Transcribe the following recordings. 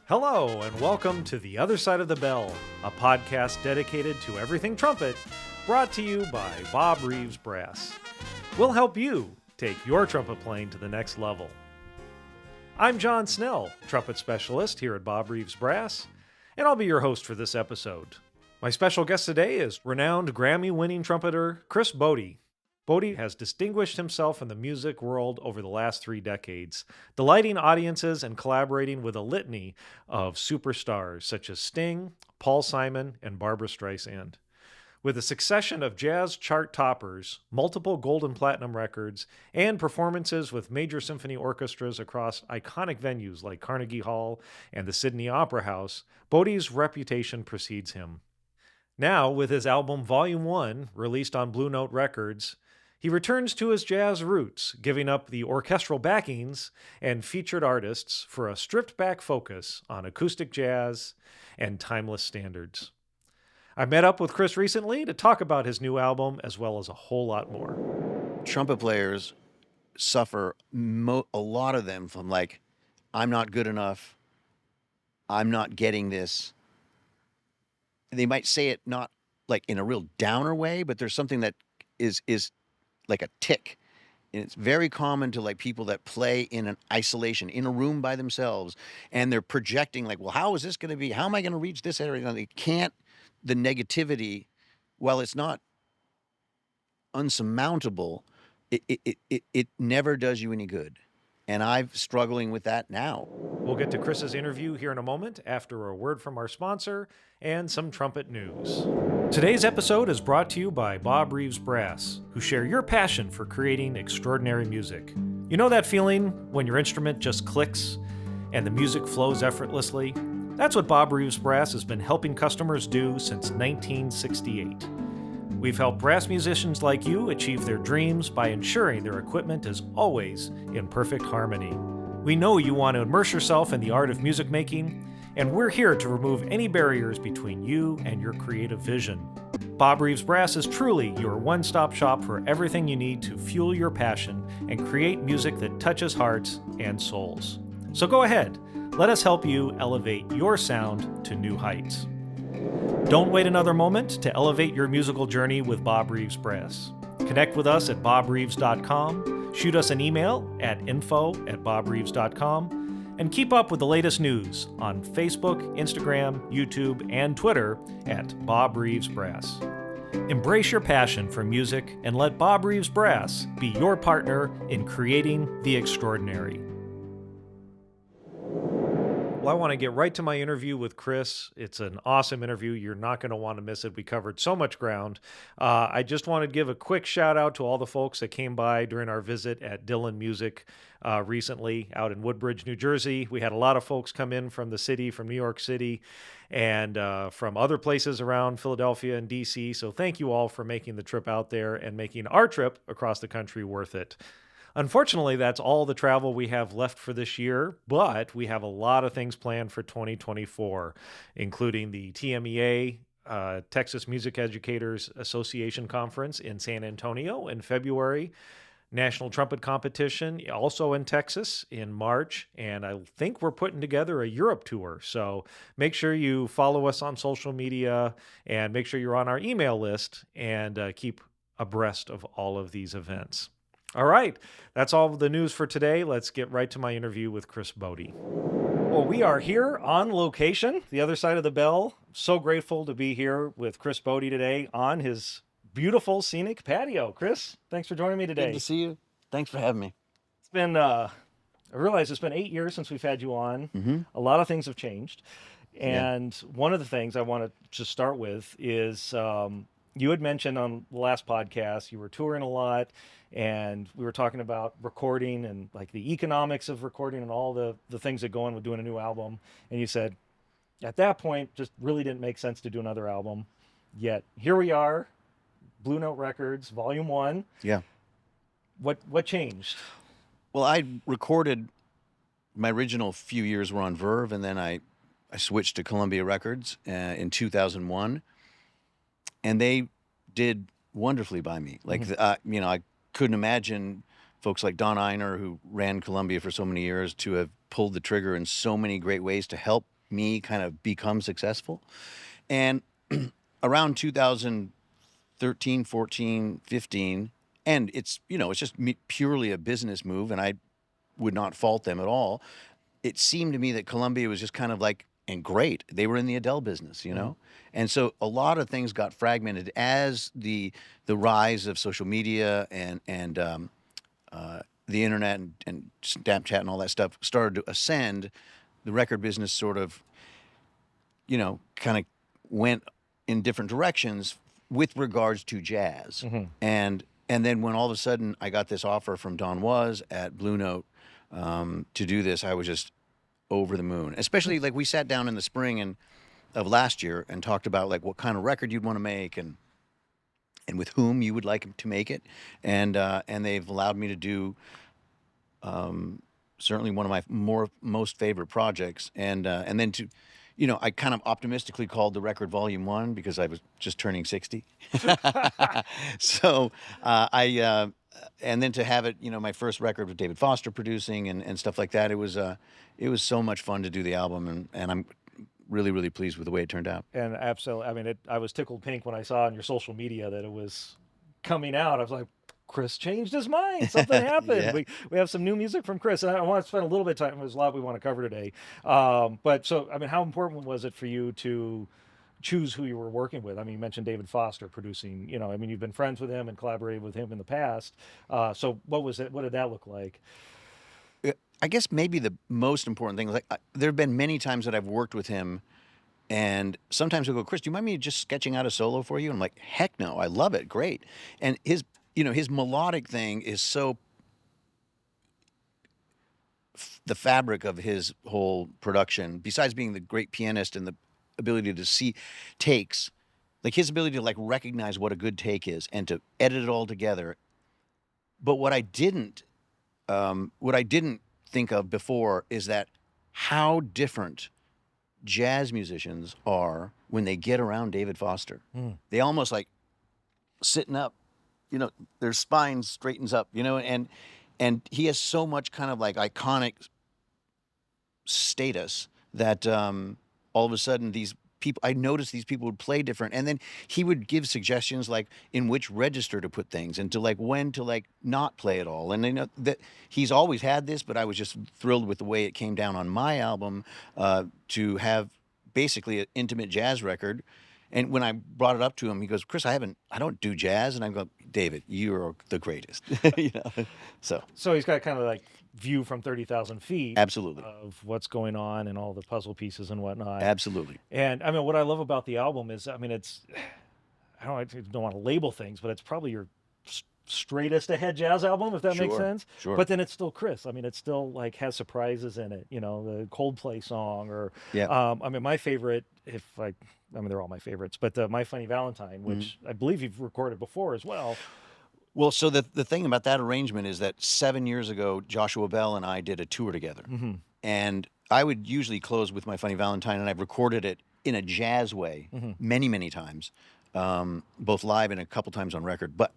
Hello, and welcome to The Other Side of the Bell, a podcast dedicated to everything trumpet, brought to you by Bob Reeves Brass. We'll help you take your trumpet playing to the next level. I'm John Snell, trumpet specialist here at Bob Reeves Brass, and I'll be your host for this episode. My special guest today is renowned Grammy-winning trumpeter Chris Botti. Botti has distinguished himself in the music world over the last 3 decades, delighting audiences and collaborating with a litany of superstars such as Sting, Paul Simon, and Barbra Streisand. With a succession of jazz chart toppers, multiple gold and platinum records, and performances with major symphony orchestras across iconic venues like Carnegie Hall and the Sydney Opera House, Botti's reputation precedes him. Now, with his album Volume 1, released on Blue Note Records, he returns to his jazz roots, giving up the orchestral backings and featured artists for a stripped-back focus on acoustic jazz and timeless standards. I met up with Chris recently to talk about his new album as well as a whole lot more. Trumpet players suffer, a lot of them, from like, I'm not good enough, I'm not getting this. They might say it not like in a real downer way, but there's something that is like a tick. And it's very common to like people that play in an isolation, in a room by themselves, and they're projecting like, well, how is this going to be? How am I going to reach this area? They can't, the negativity, while it's not unsurmountable, it never does you any good. And I'm struggling with that now. We'll get to Chris's interview here in a moment after a word from our sponsor and some trumpet news. Today's episode is brought to you by Bob Reeves Brass, who share your passion for creating extraordinary music. You know that feeling when your instrument just clicks and the music flows effortlessly? That's what Bob Reeves Brass has been helping customers do since 1968. We've helped brass musicians like you achieve their dreams by ensuring their equipment is always in perfect harmony. We know you want to immerse yourself in the art of music making, and we're here to remove any barriers between you and your creative vision. Bob Reeves Brass is truly your one-stop shop for everything you need to fuel your passion and create music that touches hearts and souls. So go ahead, let us help you elevate your sound to new heights. Don't wait another moment to elevate your musical journey with Bob Reeves Brass. Connect with us at bobreeves.com, shoot us an email at info@bobreeves.com, and keep up with the latest news on Facebook, Instagram, YouTube, and Twitter at Bob Reeves Brass. Embrace your passion for music and let Bob Reeves Brass be your partner in creating the extraordinary. Well, I want to get right to my interview with Chris. It's an awesome interview. You're not going to want to miss it. We covered so much ground. I just wanted to give a quick shout out to all the folks that came by during our visit at Dylan Music recently out in Woodbridge, New Jersey. We had a lot of folks come in from the city, from New York City, and from other places around Philadelphia and DC. So thank you all for making the trip out there and making our trip across the country worth it. Unfortunately, that's all the travel we have left for this year, but we have a lot of things planned for 2024, including the TMEA, Texas Music Educators Association Conference in San Antonio in February, National Trumpet Competition also in Texas in March, and I think we're putting together a Europe tour. So make sure you follow us on social media and make sure you're on our email list and keep abreast of all of these events. All right, that's all the news for today. Let's get right to my interview with Chris Botti. Well, we are here on location, the other side of the bell. So grateful to be here with Chris Botti today on his beautiful scenic patio. Chris, thanks for joining me today. Good to see you. Thanks for having me. It's been, I realize it's been 8 years since we've had you on. Mm-hmm. A lot of things have changed. And one of the things I want to just start with is you had mentioned on the last podcast, you were touring a lot, and we were talking about recording and like the economics of recording and all the things that go in with doing a new album. And you said, at that point, just really didn't make sense to do another album. Yet here we are, Blue Note Records, Volume 1. Yeah. What changed? Well, I recorded, my original few years were on Verve, and then I switched to Columbia Records in 2001. And they did wonderfully by me. Like, I couldn't imagine folks like Don Einer, who ran Columbia for so many years, to have pulled the trigger in so many great ways to help me kind of become successful. And around 2013, 14, 15, and it's, it's just purely a business move, and I would not fault them at all. It seemed to me that Columbia was just kind of like, and great, they were in the Adele business, and so a lot of things got fragmented as the rise of social media and the internet and Snapchat and all that stuff started to ascend. The record business sort of, kind of went in different directions with regards to jazz. And then when all of a sudden I got this offer from Don Was at Blue Note to do this, I was just over the moon. Especially like we sat down in the spring of last year and talked about like what kind of record you'd want to make and with whom you would like to make it. And they've allowed me to do certainly one of my most favorite projects. And then to, I kind of optimistically called the record Volume 1 because I was just turning 60. So and then to have it, my first record with David Foster producing and stuff like that, it was so much fun to do the album, and I'm really, really pleased with the way it turned out. And absolutely, I mean, I was tickled pink when I saw on your social media that it was coming out. I was like, Chris changed his mind. Something happened. Yeah. We have some new music from Chris, and I want to spend a little bit of time. There's a lot we want to cover today. But so, I mean, how important was it for you to choose who you were working with? I mean, you mentioned David Foster producing. I mean, you've been friends with him and collaborated with him in the past. So what was it? What did that look like? I guess maybe the most important thing, like there have been many times that I've worked with him, and sometimes he'll go, Chris, do you mind me just sketching out a solo for you? And I'm like, heck no, I love it, great. And his melodic thing is so the fabric of his whole production. Besides being the great pianist and the ability to see takes, like his ability to like recognize what a good take is and to edit it all together. But what I didn't think of before is that how different jazz musicians are when they get around David Foster. They almost like sitting up, their spine straightens up, and he has so much kind of like iconic status that all of a sudden I noticed these people would play different, and then he would give suggestions like in which register to put things and to like when to like not play at all. And that he's always had this, but I was just thrilled with the way it came down on my album to have basically an intimate jazz record. And when I brought it up to him, he goes, Chris, I don't do jazz. And I go, David, you're the greatest. So he's got kind of like view from 30,000 feet. Absolutely. Of what's going on and all the puzzle pieces and whatnot. Absolutely. And I mean, what I love about the album is, I mean, I don't want to label things, but it's probably your straightest ahead jazz album, if that makes sense. Sure. But then it's still Chris. I mean, it still like has surprises in it, the Coldplay song or, I mean, my favorite, I mean, they're all my favorites, but My Funny Valentine, which I believe you've recorded before as well. Well, so the thing about that arrangement is that 7 years ago, Joshua Bell and I did a tour together. And I would usually close with My Funny Valentine, and I've recorded it in a jazz way many, many times, both live and a couple times on record. But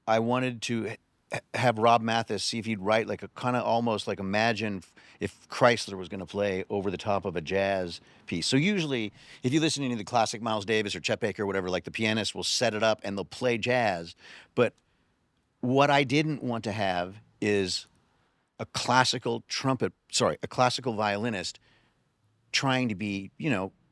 I wanted to have Rob Mathis see if he'd write like a kind of almost like imagine if Chrysler was going to play over the top of a jazz piece. So usually if you listen to any of the classic Miles Davis or Chet Baker or whatever, like the pianist will set it up and they'll play jazz. But what I didn't want to have is a classical violinist trying to be,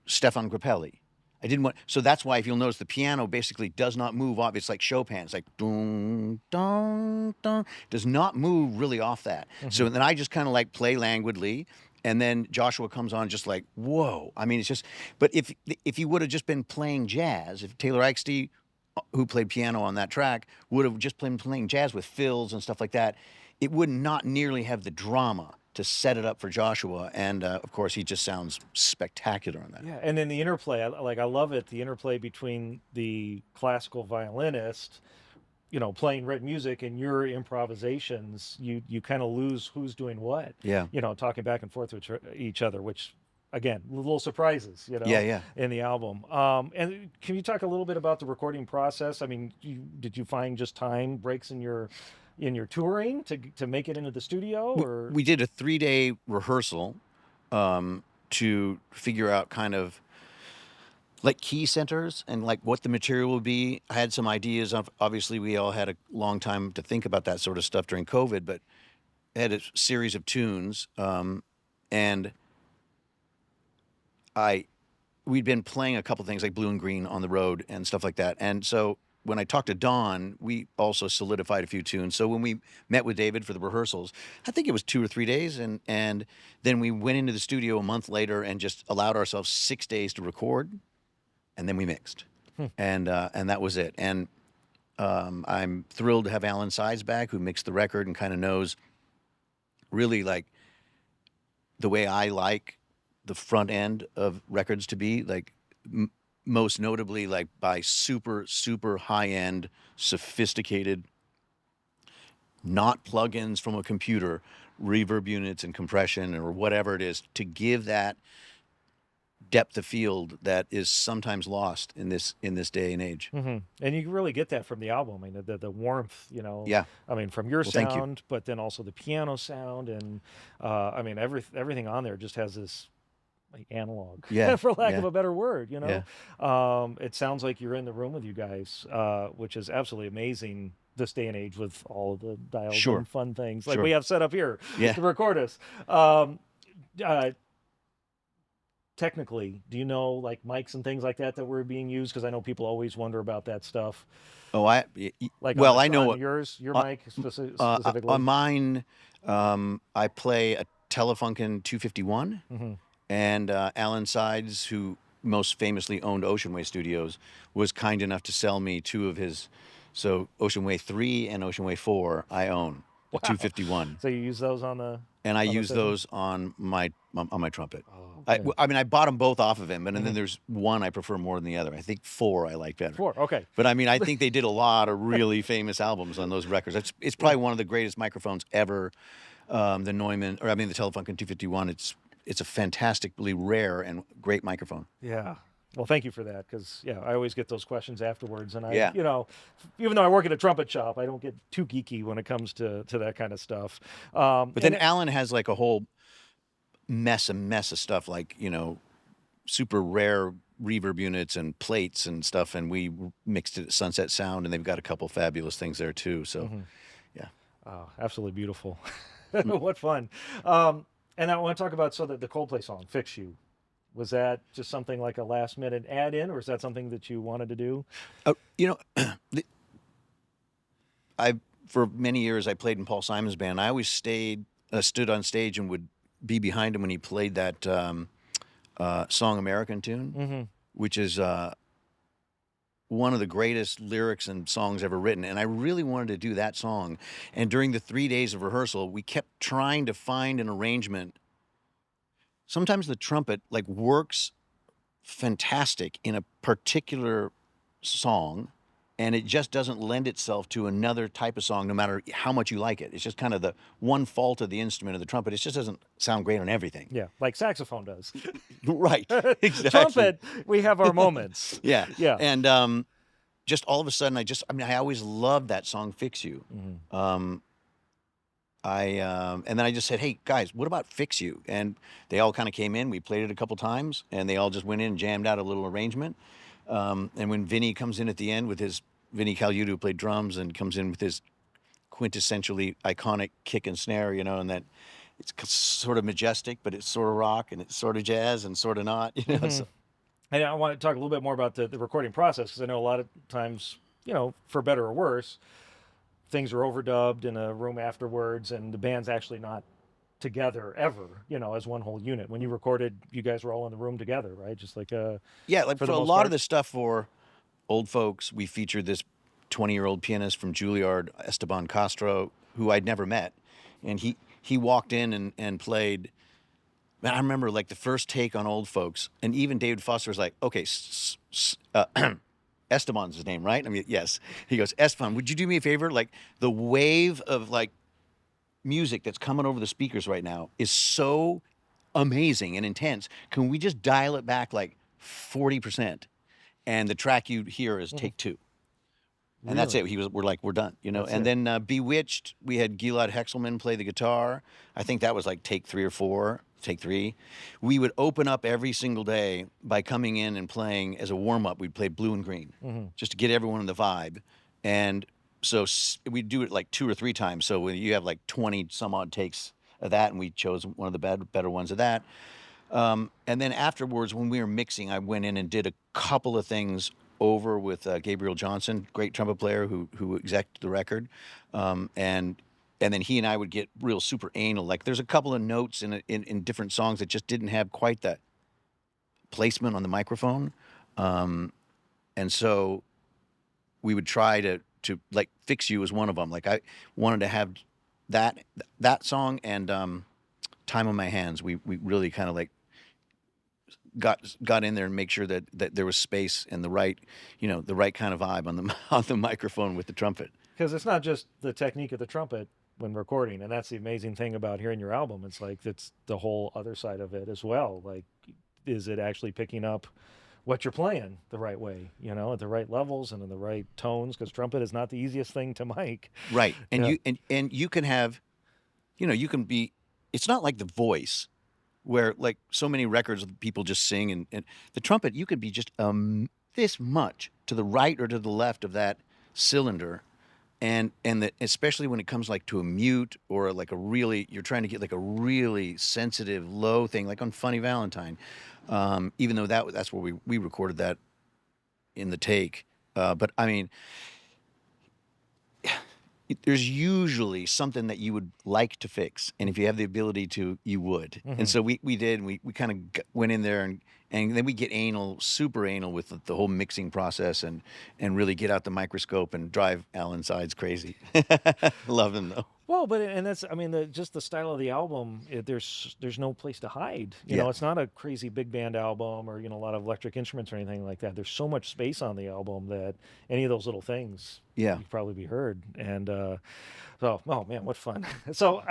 Stefan Grappelli. I didn't want, so that's why if you'll notice the piano basically does not move off. It's like Chopin. It's like dun dun dun. Does not move really off that. So then I just kind of like play languidly, and then Joshua comes on just like whoa. I mean, it's just. But if he would have just been playing jazz, if Taylor Eichste, who played piano on that track, would have just been playing jazz with fills and stuff like that, it would not nearly have the drama to set it up for Joshua, and of course he just sounds spectacular on that. Yeah, and then the interplay, I love it. The interplay between the classical violinist, playing written music, and your improvisations. You kind of lose who's doing what. Yeah. Talking back and forth with each other, which again, little surprises. Yeah. In the album. And can you talk a little bit about the recording process? I mean, did you find just time breaks in your touring to make it into the studio? Or we did a 3-day rehearsal to figure out kind of like key centers and like what the material would be. I had some ideas. Obviously, we all had a long time to think about that sort of stuff during COVID, but I had a series of tunes, and we'd been playing a couple things like Blue and Green on the road and stuff like that. And so when I talked to Don, we also solidified a few tunes. So when we met with David for the rehearsals, I think it was 2 or 3 days, and then we went into the studio a month later and just allowed ourselves 6 days to record, and then we mixed, and that was it. And I'm thrilled to have Alan Sides back, who mixed the record and kind of knows really like the way I like the front end of records to be, like most notably like by super, super high end, sophisticated, not plugins from a computer, reverb units and compression or whatever it is, to give that depth of field that is sometimes lost in this day and age. And you really get that from the album. I mean, the warmth, you know. Yeah. I mean, from your Thank you. sound, but then also the piano sound, and I mean, everything on there just has this like analog, for lack of a better word. You know, it sounds like you're in the room with you guys, which is absolutely amazing this day and age with all of the dials and fun things like we have set up here to record us. Technically, do you know like mics and things like that were being used? Because I know people always wonder about that stuff. Oh, like well, I know what your mic specifically. On mine, I play a Telefunken 251, and Alan Sides, who most famously owned Ocean Way Studios, was kind enough to sell me 2 of his. So Ocean Way 3 and Ocean Way 4, I own. The 251. So you use those on the. And I use those on my trumpet. Oh, okay. I mean, I bought them both off of him, and then there's one I prefer more than the other. I think 4 I like better. 4, okay. But I mean, I think they did a lot of really famous albums on those records. It's probably one of the greatest microphones ever. The Neumann, or I mean, the Telefunken 251. It's a fantastically rare and great microphone. Yeah. Well, thank you for that, because I always get those questions afterwards, and I, you know, even though I work at a trumpet shop, I don't get too geeky when it comes to that kind of stuff. But then Alan has like a whole mess of stuff, like, you know, super rare reverb units and plates and stuff, and we mixed it at Sunset Sound, and they've got a couple fabulous things there too. So, yeah. Oh, absolutely beautiful. What fun. And I want to talk about the Coldplay song, Fix You. Was that just something like a last minute add in, or is that something that you wanted to do? You know, for many years I played in Paul Simon's band. I always stood on stage and would be behind him when he played that song American Tune, which is one of the greatest lyrics and songs ever written. And I really wanted to do that song. And during the 3 days of rehearsal, we kept trying to find an arrangement. Sometimes the trumpet like works fantastic in a particular song, and it just doesn't lend itself to another type of song, no matter how much you like it. It's just kind of the one fault of the instrument of the trumpet. It just doesn't sound great on everything. Yeah, like saxophone does. Right, exactly. Trumpet, we have our moments. Yeah. And just all of a sudden, I always loved that song, Fix You. And then I just said, hey, guys, what about Fix You? And they all kind of came in. We played it a couple times, and they all just went in and jammed out a little arrangement. And when Vinny comes in at the end with Vinny Caluto, who played drums, and comes in with his quintessentially iconic kick and snare, you know, and that it's sort of majestic, but it's sort of rock, and it's sort of jazz, and sort of not, you know. So. And I want to talk a little bit more about the recording process, because I know a lot of times, you know, for better or worse, things are overdubbed in a room afterwards, and the band's actually not together ever, you know, as one whole unit. When you recorded, you guys were all in the room together, right? Just like like for a lot of the stuff for Old Folks, we featured this 20-year-old pianist from Juilliard, Esteban Castro, who I'd never met, and he walked in and played. Man, I remember like the first take on Old Folks, and even David Foster was like, okay, Esteban's his name, right? I mean, yes. He goes, Esteban, would you do me a favor? Like, the wave of like music that's coming over the speakers right now is so amazing and intense. Can we just dial it back like 40%? And the track you hear is take 2. And that's it. We're like, we're done, you know. That's then Bewitched, we had Gilad Hexelman play the guitar. I think that was like take 3 or 4. take 3. We would open up every single day by coming in and playing as a warm-up. We'd play Blue and Green just to get everyone in the vibe. And so we'd do it like 2 or 3 times. So when you have like 20 some odd takes of that, and we chose one of the better ones of that. And then afterwards, when we were mixing, I went in and did a couple of things over with Gabriel Johnson, great trumpet player who executed the record. And then he and I would get real super anal. Like there's a couple of notes in different songs that just didn't have quite that placement on the microphone. And so we would try to like Fix You was one of them. Like I wanted to have that song and Time on My Hands. We really kind of like got in there and make sure that there was space and the right kind of vibe on the microphone with the trumpet. Because it's not just the technique of the trumpet when recording, and that's the amazing thing about hearing your album. It's like it's the whole other side of it as well. Like, is it actually picking up what you're playing the right way, at the right levels and in the right tones? Because trumpet is not the easiest thing to mic. Right, and Yeah. you can have, you can be. It's not like the voice, where like so many records people just sing, and the trumpet you could be just this much to the right or to the left of that cylinder. And especially when it comes like to a mute or like you're trying to get like a really sensitive low thing, like on Funny Valentine, even though that's where we recorded that in the take. But I mean, there's usually something that you would like to fix, and if you have the ability to, you would. And so we did. And we kind of went in there, and then we get super anal with the whole mixing process, and really get out the microscope and drive Alan Sides crazy. Love him though. Well, and that's, I mean, just the style of the album. There's no place to hide. Yeah. It's not a crazy big band album or a lot of electric instruments or anything like that. There's so much space on the album that any of those little things, Yeah. could probably be heard. And so, oh man, what fun! So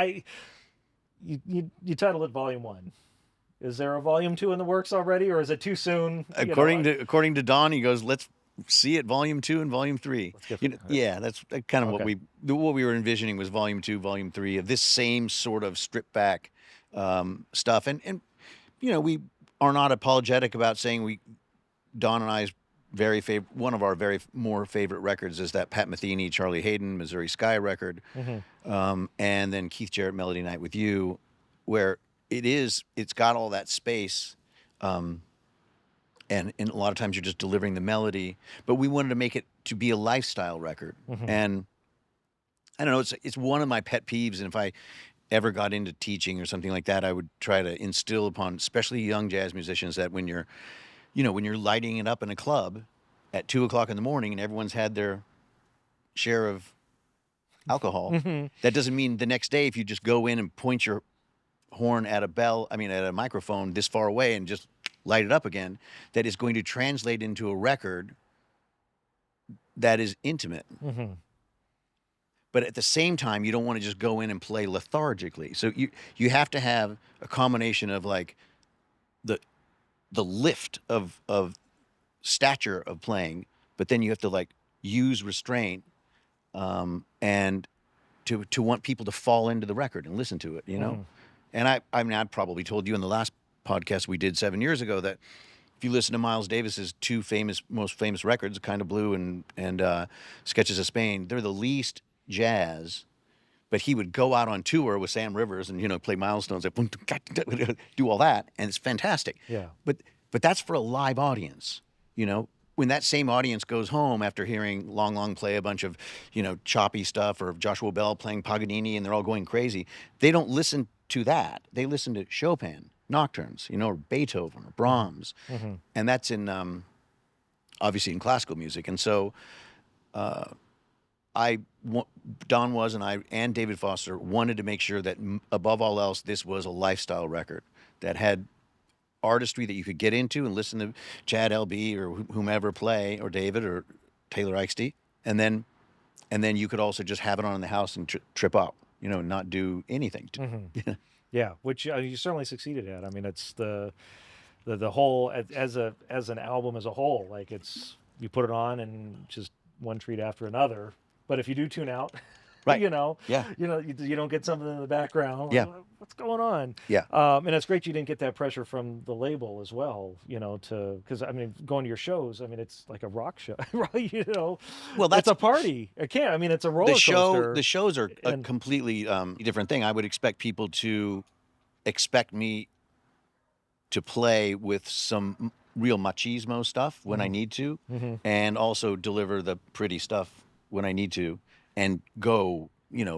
you titled it Volume 1. Is there a Volume 2 in the works already, or is it too soon? According to Don, he goes, let's see it Volume 2 and Volume 3. Let's get yeah, that's kind of Okay. what we were envisioning was Volume 2, Volume 3 of this same sort of stripped back stuff. And we are not apologetic about saying Don and I's one of our very more favorite records is that Pat Metheny, Charlie Hayden, Missouri Sky record, and then Keith Jarrett, Melody Night with You, where it's got all that space. And a lot of times you're just delivering the melody, but we wanted to make it to be a lifestyle record. And I don't know, it's one of my pet peeves. And if I ever got into teaching or something like that, I would try to instill upon, especially young jazz musicians, that when you're lighting it up in a club at 2:00 in the morning and everyone's had their share of alcohol, that doesn't mean the next day if you just go in and point your horn at a microphone this far away and just light it up again, that is going to translate into a record that is intimate. But at the same time, you don't want to just go in and play lethargically. So you have to have a combination of like the lift of stature of playing, but then you have to like use restraint and to want people to fall into the record and listen to it, And I probably told you in the last podcast we did 7 years ago that if you listen to Miles Davis's two most famous records, Kind of Blue and Sketches of Spain, they're the least jazz, but he would go out on tour with Sam Rivers and play milestones, like do all that, and it's fantastic. Yeah. But that's for a live audience, When that same audience goes home after hearing Long Long play a bunch of, choppy stuff, or Joshua Bell playing Paganini and they're all going crazy, they don't listen to that. They listen to Chopin nocturnes, or Beethoven or Brahms, and that's in obviously in classical music. And so Don was, and I and David Foster wanted to make sure that above all else, this was a lifestyle record that had artistry that you could get into and listen to Chad LB or whomever play, or David or Taylor Eichste, and then you could also just have it on in the house and trip out, not do anything. Yeah, which you certainly succeeded at. I mean, it's the whole as an album as a whole. Like you put it on and just one treat after another. But if you do tune out, Right. You know, Yeah. you don't get something in the background. Yeah. Like, what's going on? Yeah. And it's great you didn't get that pressure from the label as well. Because I mean, going to your shows, I mean, it's like a rock show, right? Well, It's that's a party. I can't. I mean, it's a the roller show. coaster. The shows are a And completely different thing. I would expect people to expect me to play with some real machismo stuff when I need to, Mhm. and also deliver the pretty stuff when I need to, and go,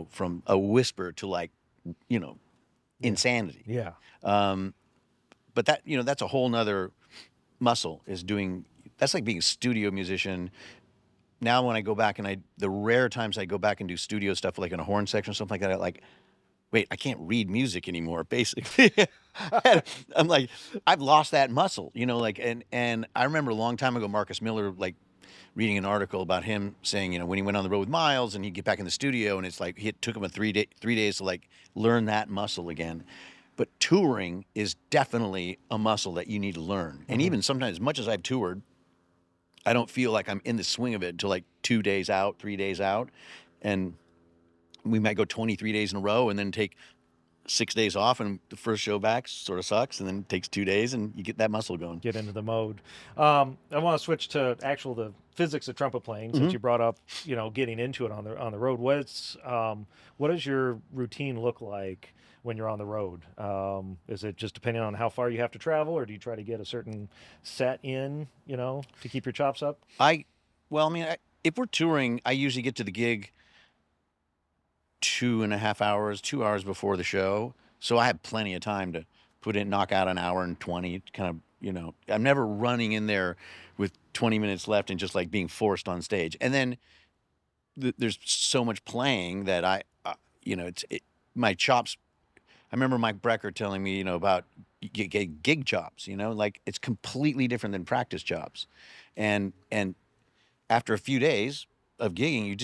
from a whisper to like, insanity. Yeah. But that's a whole nother muscle is doing. That's like being a studio musician. Now, when I go back and the rare times I go back and do studio stuff, like in a horn section or something like that, like, wait, I can't read music anymore, basically. I'm like, I've lost that muscle, like, and I remember a long time ago, Marcus Miller, like, reading an article about him saying, when he went on the road with Miles and he'd get back in the studio, and it's like, it took him 3 days to like learn that muscle again. But touring is definitely a muscle that you need to learn. And even sometimes, as much as I've toured, I don't feel like I'm in the swing of it until like 2 days out, 3 days out. And we might go 23 days in a row and then take 6 days off, and the first show back sort of sucks, and then it takes 2 days and you get that muscle going. Get into the mode. I want to switch to the physics of trumpet playing, since you brought up, getting into it on the road. What does your routine look like when you're on the road? Is it just depending on how far you have to travel, or do you try to get a certain set in, to keep your chops up? If we're touring, I usually get to the gig 2.5 hours, 2 hours before the show. So I have plenty of time to knock out an hour and 20, kind of, I'm never running in there with 20 minutes left and just like being forced on stage. And then there's so much playing that my chops. I remember Mike Brecker telling me, about gig chops, like it's completely different than practice chops. And after a few days of gigging,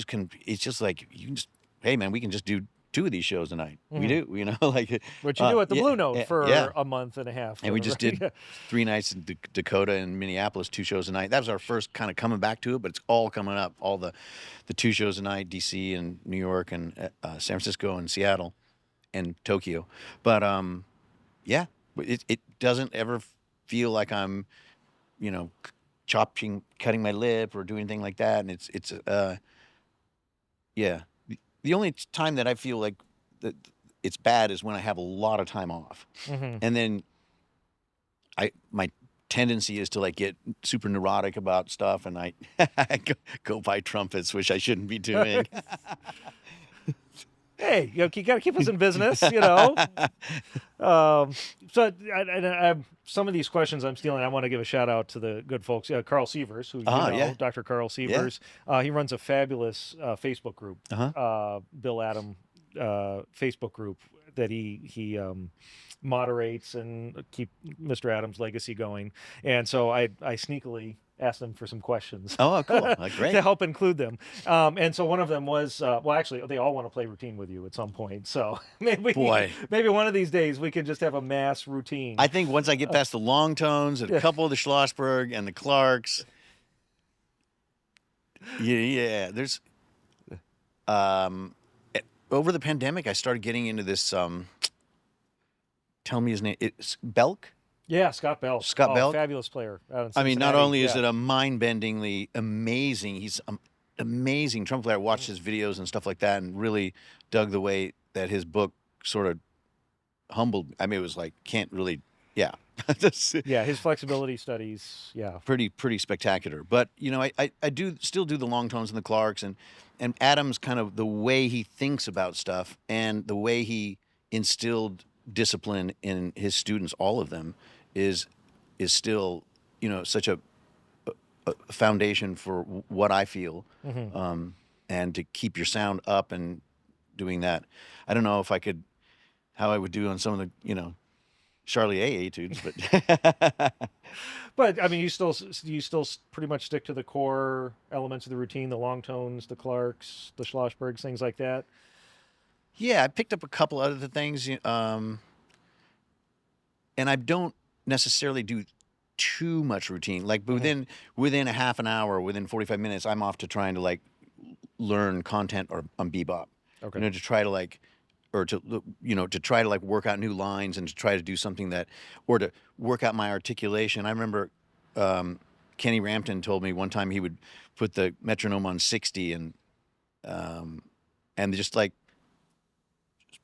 it's just like, you can just, hey man, we can just do 2 of these shows a night. We do, like What you do at the Blue Note for yeah. a month and a half. And we just did 3 nights in Dakota and Minneapolis, 2 shows a night. That was our first kind of coming back to it, but it's all coming up. All the 2 shows a night, DC and New York and San Francisco and Seattle and Tokyo. But yeah, it doesn't ever feel like I'm, cutting my lip or doing anything like that. And it's yeah. The only time that I feel like that it's bad is when I have a lot of time off, and then my tendency is to like get super neurotic about stuff, and I go buy trumpets, which I shouldn't be doing. Hey, you got to keep us in business, So I some of these questions I'm stealing. I want to give a shout out to the good folks, Carl Sievers, who yeah. Dr. Carl Sievers. He runs a fabulous Facebook group, Bill Adam Facebook group that he moderates and keep Mr. Adams' legacy going. And so I sneakily asked them for some questions. Oh, cool. Great. To help include them. And so one of them was, actually, they all want to play routine with you at some point. So maybe one of these days we can just have a mass routine. I think once I get past the long tones and a couple of the Schlossberg and the Clarks, there's over the pandemic, I started getting into this, tell me his name, it's Belk? Yeah, Scott Belk. Scott Belk? Fabulous player. I mean, not only is it a mind-bendingly amazing, he's an amazing trumpet player. I watched his videos and stuff like that and really dug the way that his book sort of humbled. I mean, it was like, can't really, yeah. Yeah, his flexibility studies, yeah. Pretty spectacular. But, I do still do the long tones and the Clarks, and Adams, kind of the way he thinks about stuff and the way he instilled discipline in his students, all of them, is still, such a foundation for what I feel, and to keep your sound up and doing that. I don't know if how I would do on some of the, Charlie A etudes, but but I mean, you still pretty much stick to the core elements of the routine, the long tones, the Clarks, the Schlossbergs, things like that. Yeah, I picked up a couple other things, and I don't necessarily do too much routine. Like within a half an hour, within 45 minutes, I'm off to trying to like learn content or on bebop. Okay. to try to like, or to try to like work out new lines and to try to do something that, or to work out my articulation. I remember Kenny Rampton told me one time he would put the metronome on 60 um, and just like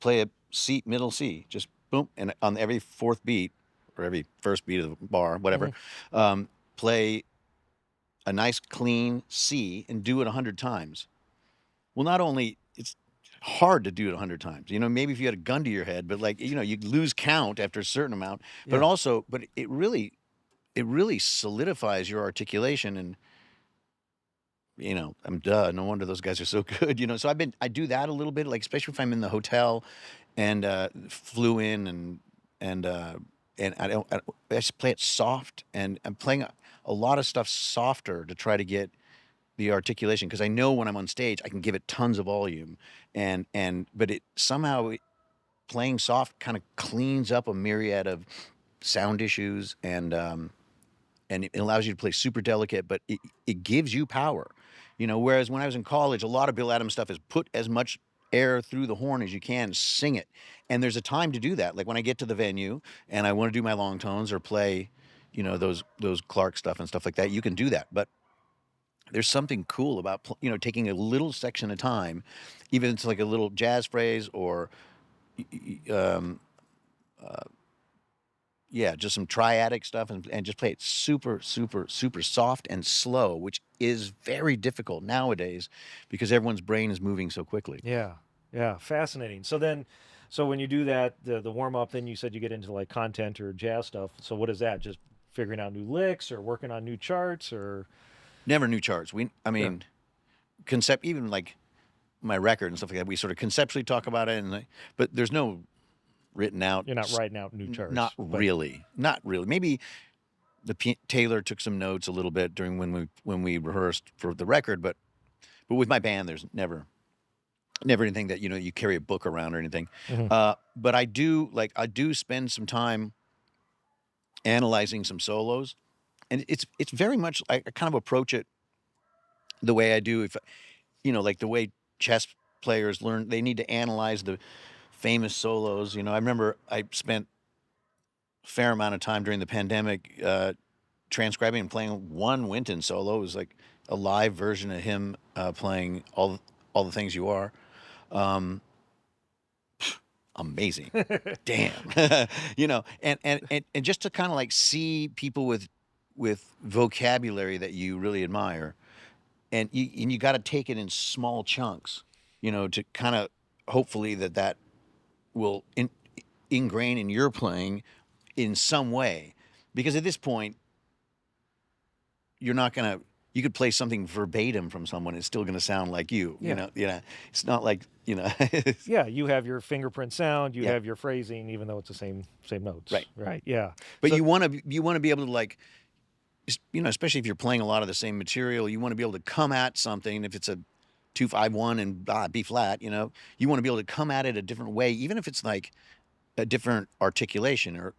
play a C, middle C, just boom, and on every fourth beat or every first beat of the bar, whatever, play a nice clean C and do it 100 times. Well, not only it's hard to do it 100 times, maybe if you had a gun to your head, but like, you lose count after a certain amount, but Yeah. also, but it really solidifies your articulation. And no wonder those guys are so good. So I do that a little bit, like especially if I'm in the hotel and flew in and I just play it soft, and I'm playing a lot of stuff softer to try to get the articulation, because I know when I'm on stage I can give it tons of volume, but it somehow playing soft kind of cleans up a myriad of sound issues, and it allows you to play super delicate, but it gives you power. Whereas when I was in college, a lot of Bill Adams stuff is put as much air through the horn as you can, sing it. And there's a time to do that. Like when I get to the venue and I want to do my long tones or play, those Clark stuff and stuff like that, you can do that. But there's something cool about, taking a little section at a time, even if it's like a little jazz phrase or, um, yeah, just some triadic stuff, and just play it super, super, super soft and slow, which is very difficult nowadays because everyone's brain is moving so quickly. Yeah. Yeah. Fascinating. So when you do that, the warm up, then you said you get into like content or jazz stuff. So what is that? Just figuring out new licks or working on new charts or? Never new charts. I Yeah. mean, even like my record and stuff like that, we sort of conceptually talk about it, but there's no written out. You're not writing out new Not charts, but really. Not really. Maybe Taylor took some notes a little bit during when we rehearsed for the record, but with my band, there's never anything that you carry a book around or anything. Mhm. But I do spend some time analyzing some solos, and it's very much, I kind of approach it the way I do, if like the way chess players learn. They need to analyze the famous solos. I remember I spent a fair amount of time during the pandemic transcribing and playing one Wynton solo. It was like a live version of him playing all the things you are. Um, Amazing. Damn. And just to kind of like see people with vocabulary that you really admire, and you got to take it in small chunks, to kind of hopefully that will ingrain in your playing in some way, because at this point you're not gonna you could play something verbatim from someone, it's still gonna sound like you. Yeah. It's not like Yeah, you have your fingerprint sound, you Yeah. have your phrasing, even though it's the same notes. Right. Right. Yeah. But So you want to be able to, like, especially if you're playing a lot of the same material, you want to be able to come at something. If it's a 2-5-1 and B flat, you want to be able to come at it a different way, even if it's like a different articulation.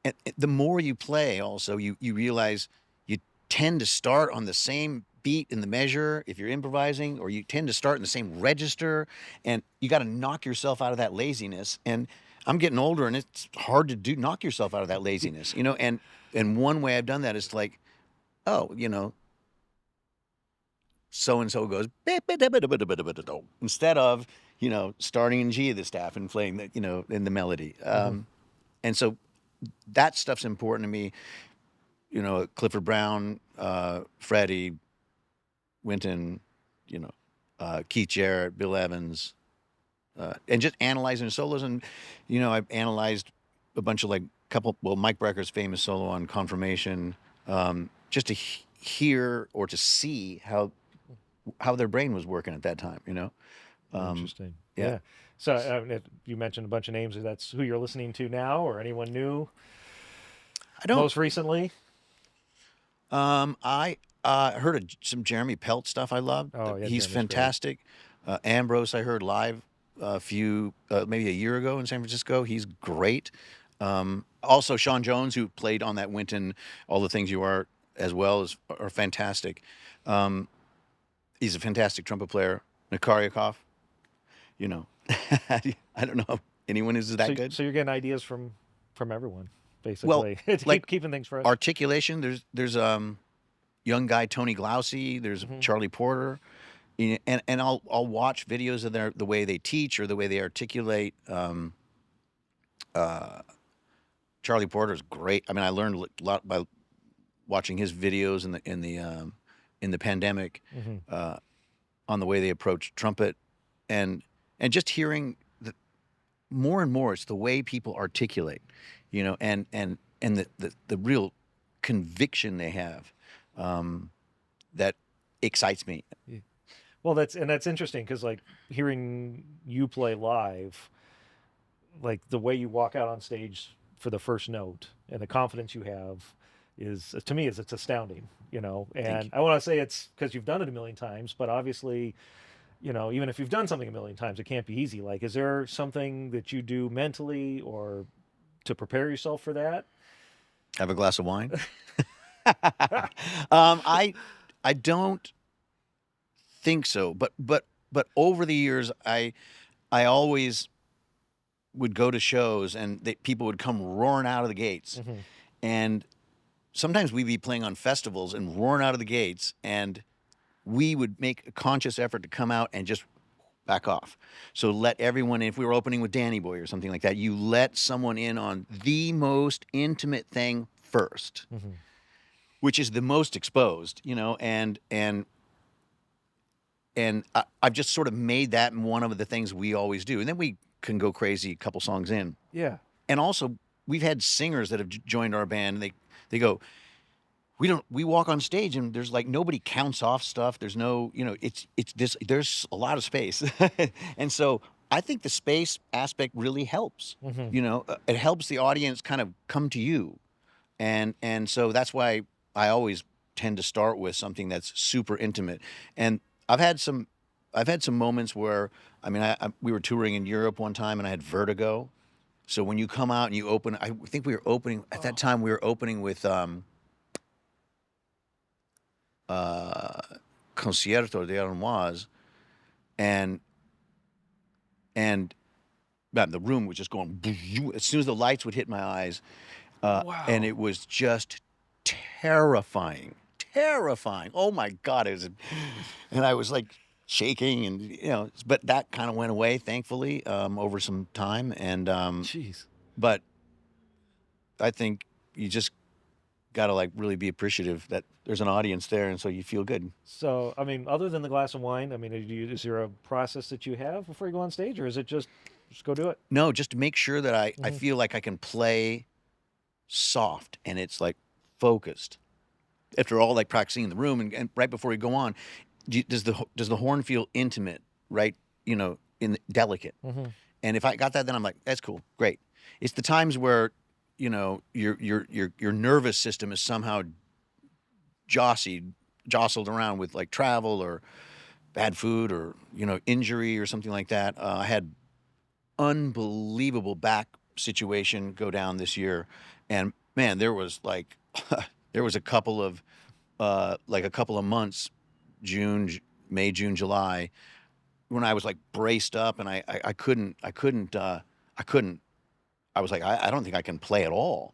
And the more you play, also you realize you tend to start on the same beat in the measure if you're improvising, or you tend to start in the same register, and you got to knock yourself out of that laziness. And I'm getting older, and it's hard to knock yourself out of that laziness, and one way I've done that is like, oh, so and so goes instead of starting in G of the staff and playing that in the melody. And so that stuff's important to me. Clifford Brown, Freddie, Wynton, Keith Jarrett, Bill Evans, and just analyzing solos. And I've analyzed a bunch of Mike Brecker's famous solo on Confirmation, just to hear or to see how their brain was working at that time. interesting. Yeah. Yeah. So if you mentioned a bunch of names, that's who you're listening to now, or anyone new I don't. most recently? I heard of some Jeremy Pelt stuff I loved. Oh, yeah, He's Jeremy's great. fantastic. Ambrose I heard live maybe a year ago in San Francisco. He's great. Also Sean Jones, who played on that Wynton All the Things You Are as well, are fantastic. He's a fantastic trumpet player. Nakaryakov, you know, I don't know if anyone is that good. So you're getting ideas from everyone, Well, basically, to like keeping things fresh. articulation. There's young guy Tony Glousy. There's Hmm. Charlie Porter. And I'll watch videos of the way they teach or the way they articulate. Charlie Porter's great. I mean, I learned a lot by watching his videos in the pandemic, Hmm. uh, on the way they approach trumpet, and just hearing the, more and more, it's the way people articulate, and the real conviction they have, that excites me. Well, that's interesting because like hearing you play live, like the way you walk out on stage for the first note and the confidence you have is to me is it's astounding, Thank and you. I want to say it's because you've done it a million times, but obviously, even if you've done something a million times, it can't be easy. Like, is there something that you do mentally or to prepare yourself for that? Have a glass of wine. I don't think so, but over the years, I always would go to shows and people would come roaring out of the gates, Hmm. and sometimes we'd be playing on festivals and roaring out of the gates, and we would make a conscious effort to come out and just back off. So let everyone in. If we were opening with Danny Boy or something like that, you let someone in on the most intimate thing first, Hmm. which is the most exposed, and I've just sort of made that one of the things we always do, and then we can go crazy a couple songs in. Yeah. And also, we've had singers that have joined our band, and they go, we walk on stage and there's like nobody counts off stuff. There's no, it's this, there's a lot of space. And so I think the space aspect really helps. Hmm. It helps the audience kind of come to you. And so that's why I always tend to start with something that's super intimate. And I've had some I've had some moments where, I mean, we were touring in Europe one time and I had vertigo. So when you come out and you open, I think we were opening at that time. We were opening with uh, Concierto de Armoise, and and man, the room was just going as soon as the lights would hit my eyes, and Wow. it was just terrifying, terrifying. Oh my God, and I was like shaking, and but that kind of went away, thankfully, over some time, and Jeez. but I think you just got to like really be appreciative that there's an audience there, and so you feel good. So, I mean, other than the glass of wine, I mean, is there a process that you have before you go on stage, or is it just go do it? No, just to make sure that I Hmm. feel like I can play soft and it's like focused. After all, like practicing in the room, and right before we go on, does the horn feel intimate, right? Delicate. Hmm. And if I got that, then I'm like, that's cool, great. It's the times where your nervous system is somehow jostled around with like travel or bad food or injury or something like that. I had unbelievable back situation go down this year, and man, there was like there was a couple of months, May, June, July, when I was like braced up, and I couldn't. I was like, I don't think I can play at all.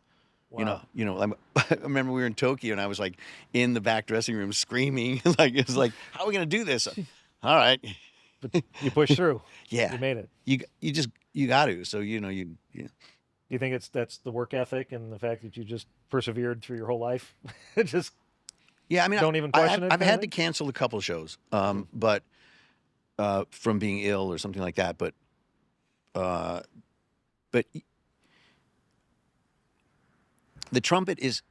Wow. I remember we were in Tokyo, and I was like in the back dressing room screaming, like it was like, how are we gonna do this? All right, But you pushed through. yeah, You made it. you got to. So you. You think that's the work ethic and the fact that you just persevered through your whole life? Just Yeah, I mean, don't even I've, question it, I've kind of had to thing. cancel a couple shows, Hmm. but from being ill or something like that. Uh, but the trumpet is,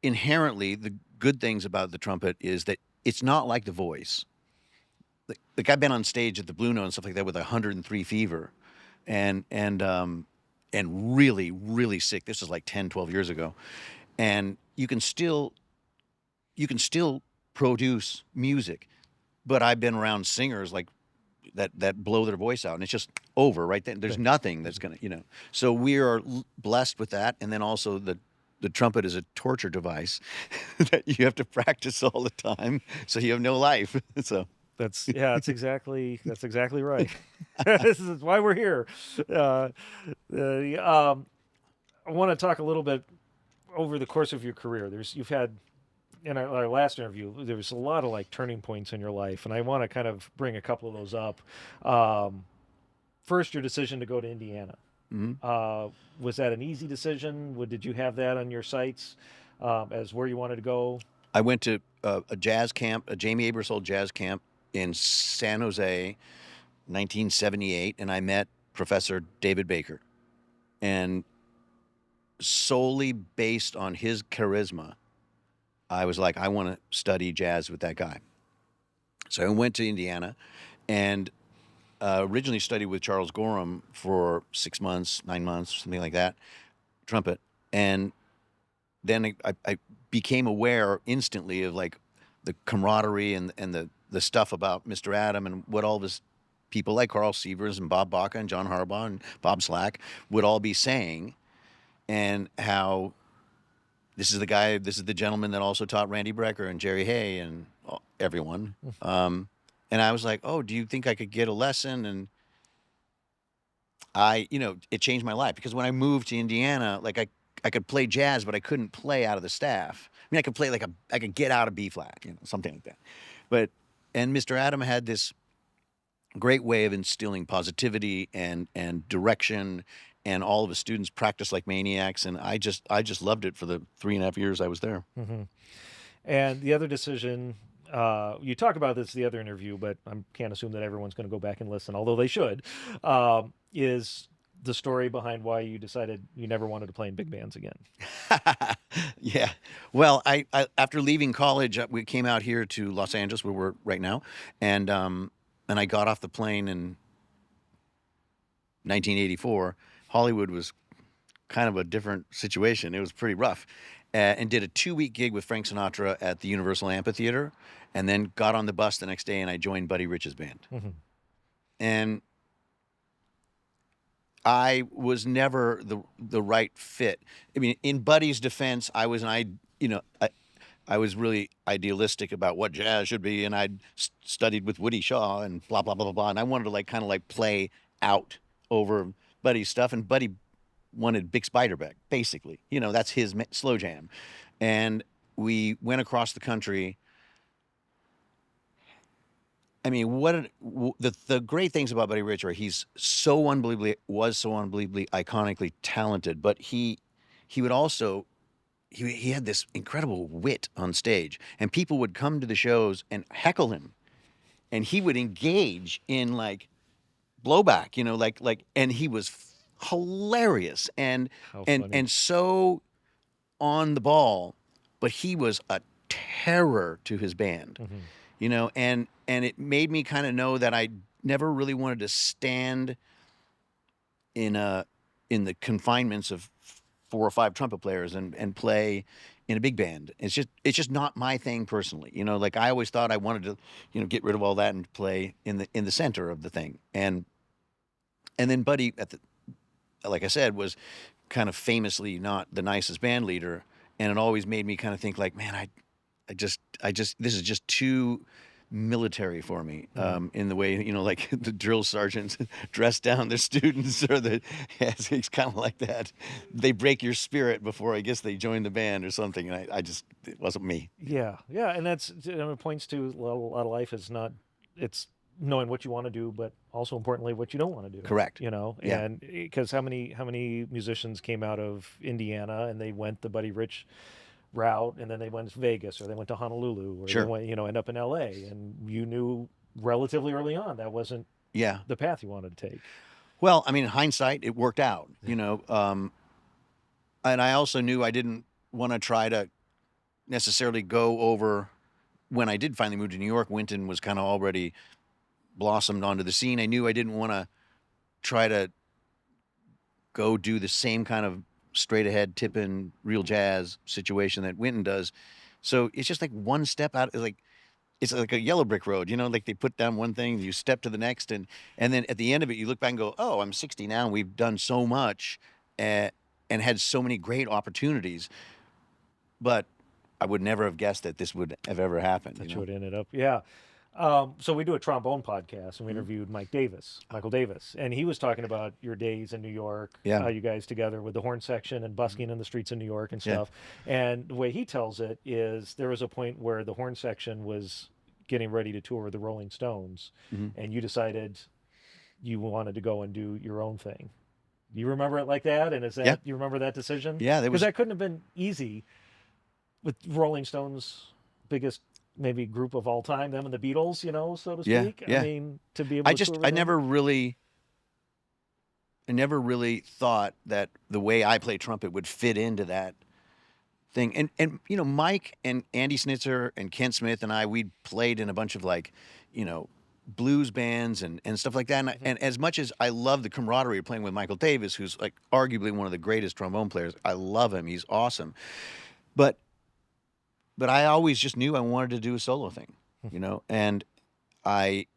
inherently the good things about the trumpet is that it's not like the voice. Like I've been on stage at the Blue Note and stuff like that with 103 fever, and really really sick. This is like 10, 12 years ago, and you can still produce music, but I've been around singers like that blow their voice out, and it's just over right then. There's Thing. nothing that's gonna. So we are blessed with that, and then also the trumpet is a torture device that you have to practice all the time, so you have no life. So That's exactly right. This is why we're here. Uh, I want to talk a little bit over the course of your career. You've had in our last interview, there was a lot of like turning points in your life, and I want to kind of bring a couple of those up. First, your decision to go to Indiana. Hmm. Was that an easy decision? Did you have that on your sights as where you wanted to go? I went to a jazz camp, a Jamie Aebersold jazz camp in San Jose, 1978, and I met Professor David Baker. And solely based on his charisma, I was like, I want to study jazz with that guy. So I went to Indiana and originally studied with Charles Gorham for 6 months, 9 months, something like that, trumpet. And then I became aware instantly of like the camaraderie and the stuff about Mr. Adam and what all of his people like Carl Sievers and Bob Baca and John Harbaugh and Bob Slack would all be saying, and how this is the guy, this is the gentleman that also taught Randy Brecker and Jerry Hay and everyone. And I was like, oh, do you think I could get a lesson? And it changed my life because when I moved to Indiana, like I could play jazz, but I couldn't play out of the staff. I mean, I could play I could get out of B flat, something like that. And Mr. Adam had this great way of instilling positivity and direction, and all of his students practiced like maniacs. And I just loved it for the 3.5 years I was there. Mm-hmm. And the other decision, you talk about this in the other interview, but I can't assume that everyone's going to go back and listen, although they should, is the story behind why you decided you never wanted to play in big bands again. Yeah. Well, I after leaving college, we came out here to Los Angeles, where we're right now, and I got off the plane in 1984. Hollywood was kind of a different situation. It was pretty rough. And did a 2-week gig with Frank Sinatra at the Universal Amphitheater, and then got on the bus the next day and I joined Buddy Rich's band. Mm-hmm. And I was never the right fit. I mean, in Buddy's defense, I was I was really idealistic about what jazz should be, and I'd studied with Woody Shaw and blah blah blah blah blah, and I wanted to kind of play out over Buddy's stuff, and Buddy wanted Big Spiderbeck, basically. That's his slow jam. And we went across the country. I mean, the great things about Buddy Rich are was so unbelievably iconically talented, but he would also, he had this incredible wit on stage, and people would come to the shows and heckle him, and he would engage in blowback, and he was hilarious and so on the ball, but he was a terror to his band. Mm-hmm. And it made me kind of know that I never really wanted to stand in the confinements of 4 or 5 trumpet players and play in a big band. It's just not my thing personally. I always thought I wanted to get rid of all that and play in the center of the thing. And then Buddy like I said, was kind of famously not the nicest band leader, and it always made me kind of think man, I just this is just too military for me. In the way the drill sergeants dress down their students, or it's kind of like that. They break your spirit before I guess they join the band or something, and it wasn't me. Yeah, and that's it points to a lot of life is not it's knowing what you want to do, but also importantly what you don't want to do. Correct. Yeah. And because how many musicians came out of Indiana and they went the Buddy Rich route, and then they went to Vegas, or they went to Honolulu, or Sure. they went, end up in LA, and you knew relatively early on that wasn't the path you wanted to take. Well, I mean, in hindsight, it worked out, and I also knew I didn't want to try to necessarily go over. When I did finally move to New York, Wynton was kind of already blossomed onto the scene. I knew I didn't want to try to go do the same kind of straight ahead tipping real jazz situation that Wynton does. So it's just one step out. It's like a yellow brick road, they put down one thing, you step to the next, and then at the end of it, you look back and go, oh, I'm 60 now, and we've done so much and had so many great opportunities. But I would never have guessed that this would have ever happened. That you would ended up, yeah. So we do a trombone podcast, and we Mhm. interviewed Michael Davis, and he was talking about your days in New York, Yeah, you guys together with the horn section and Mhm. busking in the streets of New York and Yeah, stuff. And the way he tells it is there was a point where the horn section was getting ready to tour with the Rolling Stones, Mhm. and you decided you wanted to go and do your own thing. Do you remember it like that? And is yeah, that you remember that decision? yeah. There Because was, that couldn't have been easy with Rolling Stones, biggest maybe group of all time, them and the Beatles, so to yeah, speak. I yeah. mean, to be able to tour I with them. never really thought that the way I play trumpet would fit into that thing. And Mike and Andy Snitzer and Kent Smith and we played in a bunch of like, you know, blues bands and stuff like that. And, Hmm. and as much as I love the camaraderie of playing with Michael Davis, who's like arguably one of the greatest trombone players, I love him. He's awesome. But I always just knew I wanted to do a solo thing, and I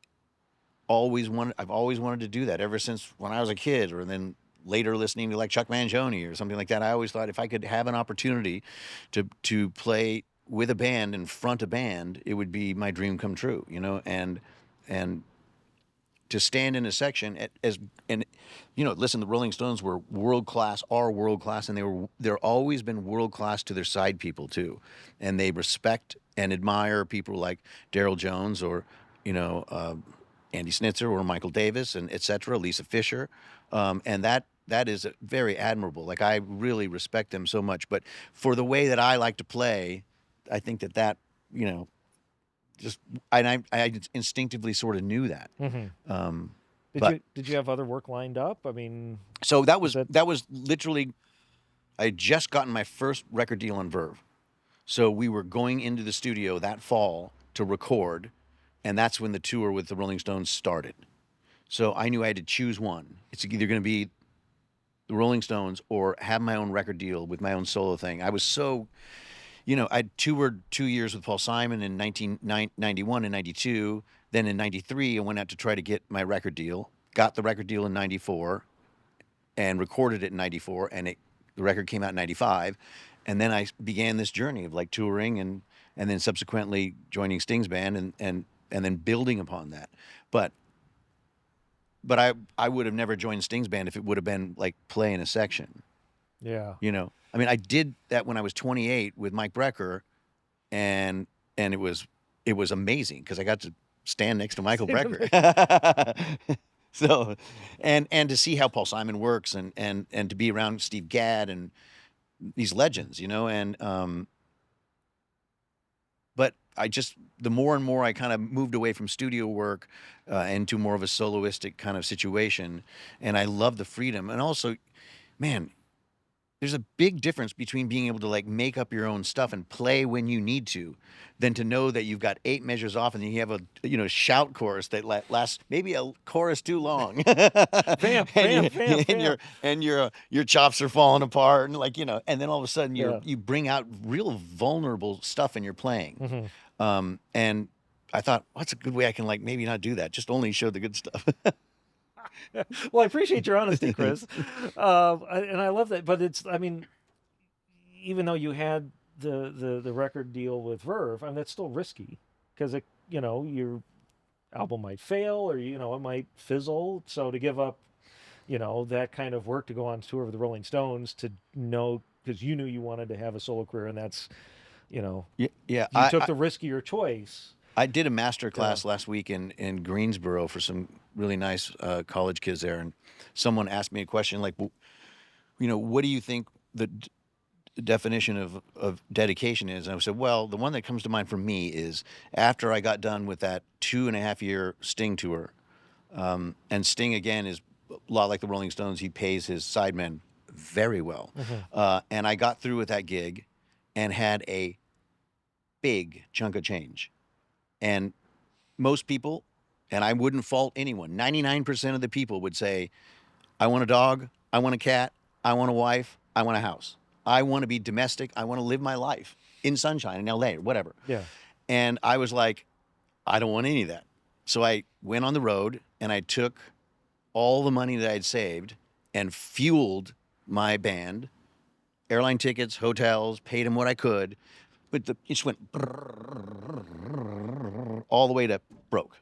I've always wanted to do that ever since when I was a kid, or then later listening to like Chuck Mangione or something like that. I always thought if I could have an opportunity to play with a band and front a band, it would be my dream come true, and to stand in a section and listen, the Rolling Stones were world class, are world class, and they're always been world class to their side people too, and they respect and admire people like Daryl Jones or you know uh, Andy Snitzer or Michael Davis and etc. Lisa Fisher, and that is very admirable. Like I really respect them so much, but for the way that I like to play, I think that you know just I instinctively sort of knew that. Hmm. Um, Did but you have other work lined up? I mean, so that is was that that was literally I had just gotten my first record deal on Verve. So we were going into the studio that fall to record, and that's when the tour with the Rolling Stones started. So I knew I had to choose one. It's either going to be the Rolling Stones or have my own record deal with my own solo thing. I was so, I toured 2 years with Paul Simon in 1991 and 92. Then in 93, I went out to try to get my record deal, got the record deal in 94, and recorded it in 94, and the record came out in 95. And then I began this journey of like touring and then subsequently joining Sting's band and then building upon that. But I would have never joined Sting's band if it would have been like playing a section, yeah. I mean, I did that when I was 28 with Mike Brecker, and it was amazing because I got to stand next to Michael Brecker. So, and to see how Paul Simon works, and to be around Steve Gadd and these legends, and but I just the more and more I kind of moved away from studio work into more of a soloistic kind of situation, and I love the freedom, and also, man, there's a big difference between being able to like make up your own stuff and play when you need to, than to know that you've got 8 measures off and then you have a shout chorus that lasts maybe a chorus too long, Vamp, and vamp, vamp, vamp. your chops are falling apart, and and then all of a sudden Yeah. you bring out real vulnerable stuff in your playing, Hmm. and I thought, what's a good way I can like maybe not do that, just only show the good stuff. Well, I appreciate your honesty, Chris, and I love that. But I mean, even though you had the record deal with Verve, I mean, that's still risky because your album might fail or it might fizzle. So to give up that kind of work to go on tour with the Rolling Stones to know because you knew you wanted to have a solo career and that's Yeah, yeah. you took the riskier choice. I did a master Yeah. class last week in Greensboro for some really nice college kids there, and someone asked me a question like, what do you think the definition of dedication is? And I said, well, the one that comes to mind for me is after I got done with that 2.5 year Sting tour, and Sting again is a lot like the Rolling Stones. He pays his sidemen very well, Hmm. and I got through with that gig, and had a big chunk of change. And most people, and I wouldn't fault anyone, 99% of the people would say, I want a dog, I want a cat, I want a wife, I want a house. I want to be domestic, I want to live my life in sunshine in LA, whatever. Yeah. And I was like, I don't want any of that. So I went on the road and I took all the money that I'd saved and fueled my band, airline tickets, hotels, paid them what I could, but it just went all the way to broke.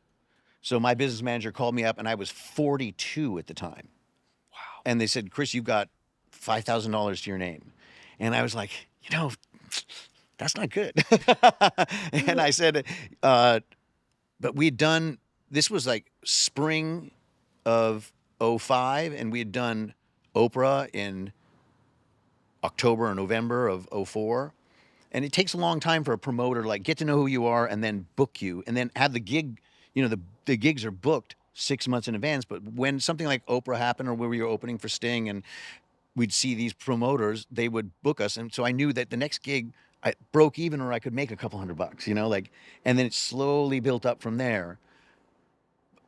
So my business manager called me up, and I was 42 at the time. Wow. And they said, Chris, you've got $5,000 to your name. And I was like, that's not good. And I said, but we'd done, this was like spring of 05, and we had done Oprah in October or November of 04. And it takes a long time for a promoter to like get to know who you are and then book you and then have the gig. The gigs are booked 6 months in advance. But when something like Oprah happened, or where we were opening for Sting, and we'd see these promoters, they would book us. And so I knew that the next gig I broke even, or I could make a couple $100, and then it slowly built up from there.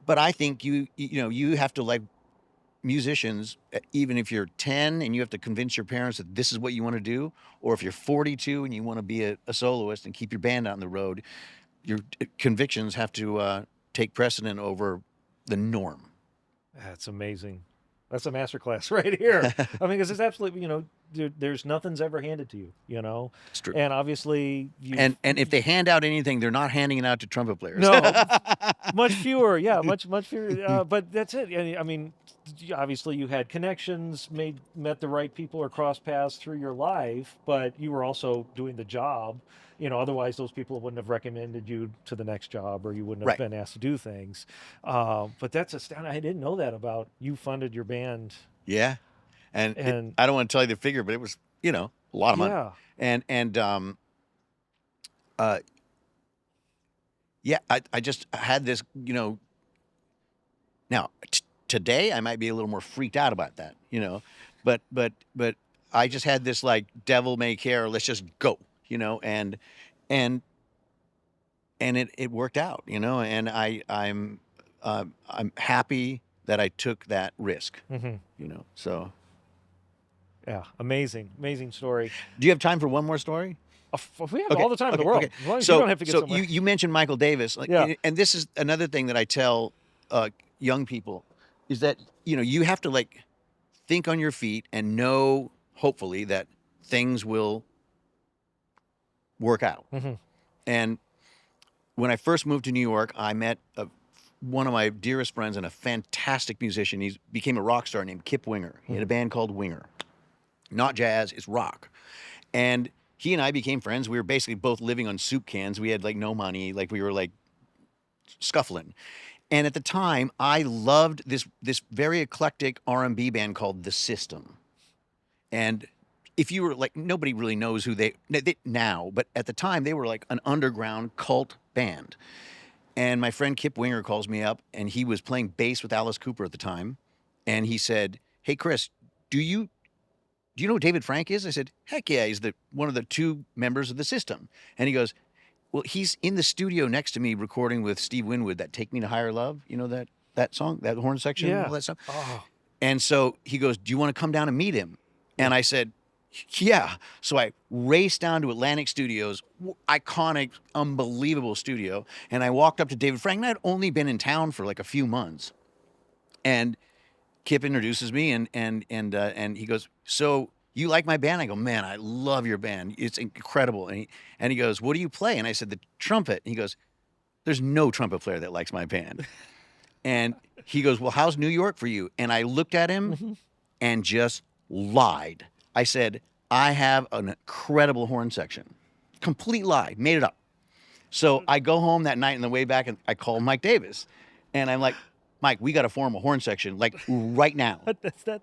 But I think you have to, like musicians, even if you're 10 and you have to convince your parents that this is what you want to do, or if you're 42 and you want to be a soloist and keep your band out on the road, your convictions have to take precedent over the norm. That's amazing. That's a masterclass right here. I mean, because it's absolutely, there's nothing's ever handed to you, It's true. And obviously, and if they hand out anything, they're not handing it out to trumpet players. No, much fewer. Yeah, much fewer. But that's it. I mean, obviously, you had connections, met the right people, or crossed paths through your life, but you were also doing the job. Otherwise those people wouldn't have recommended you to the next job, or you wouldn't have been asked to do things. But that's astounding. I didn't know that about you. Funded your band. Yeah, and I don't want to tell you the figure, but it was a lot of money. Yeah, I just had this. Now today I might be a little more freaked out about that. But I just had this like devil may care. Let's just go. And it worked out, and I'm happy that I took that risk, so. Yeah. Amazing story. Do you have time for one more story? We have all the time in the world. As long as you don't have to get somewhere. You mentioned Michael Davis. And this is another thing that I tell young people is that, you have to like think on your feet and know, hopefully, that things will work out. And when I first moved to New York, I met one of my dearest friends and a fantastic musician. He became a rock star named Kip Winger. He had a band called Winger. Not jazz, it's rock. And he and I became friends. We were basically both living on soup cans. We had like no money, like we were like scuffling. And at the time, I loved this very eclectic R&B band called The System. And if you were like, nobody really knows who they now, but at the time they were like an underground cult band. And my friend Kip Winger calls me up, and he was playing bass with Alice Cooper at the time. And he said, "Hey, Chris, do you know who David Frank is?" I said, "Heck yeah, he's one of the two members of The System." And he goes, "Well, he's in the studio next to me recording with Steve Winwood that Take Me to Higher Love. You know that song, that horn section, yeah. all that stuff?" Oh. And so he goes, "Do you want to come down and meet him?" And I said, "Yeah." So I raced down to Atlantic Studios, iconic, unbelievable studio. And I walked up to David Frank, and I'd only been in town for like a few months. And Kip introduces me, and he goes, "So you like my band?" I go, "Man, I love your band. It's incredible." And he goes, "What do you play?" And I said, "The trumpet." And he goes, "There's no trumpet player that likes my band." And he goes, "Well, how's New York for you?" And I looked at him and just lied. I said, "I have an incredible horn section." Complete lie, made it up. So I go home that night on the way back, and I call Mike Davis. And I'm like, "Mike, we got to form a horn section, like right now."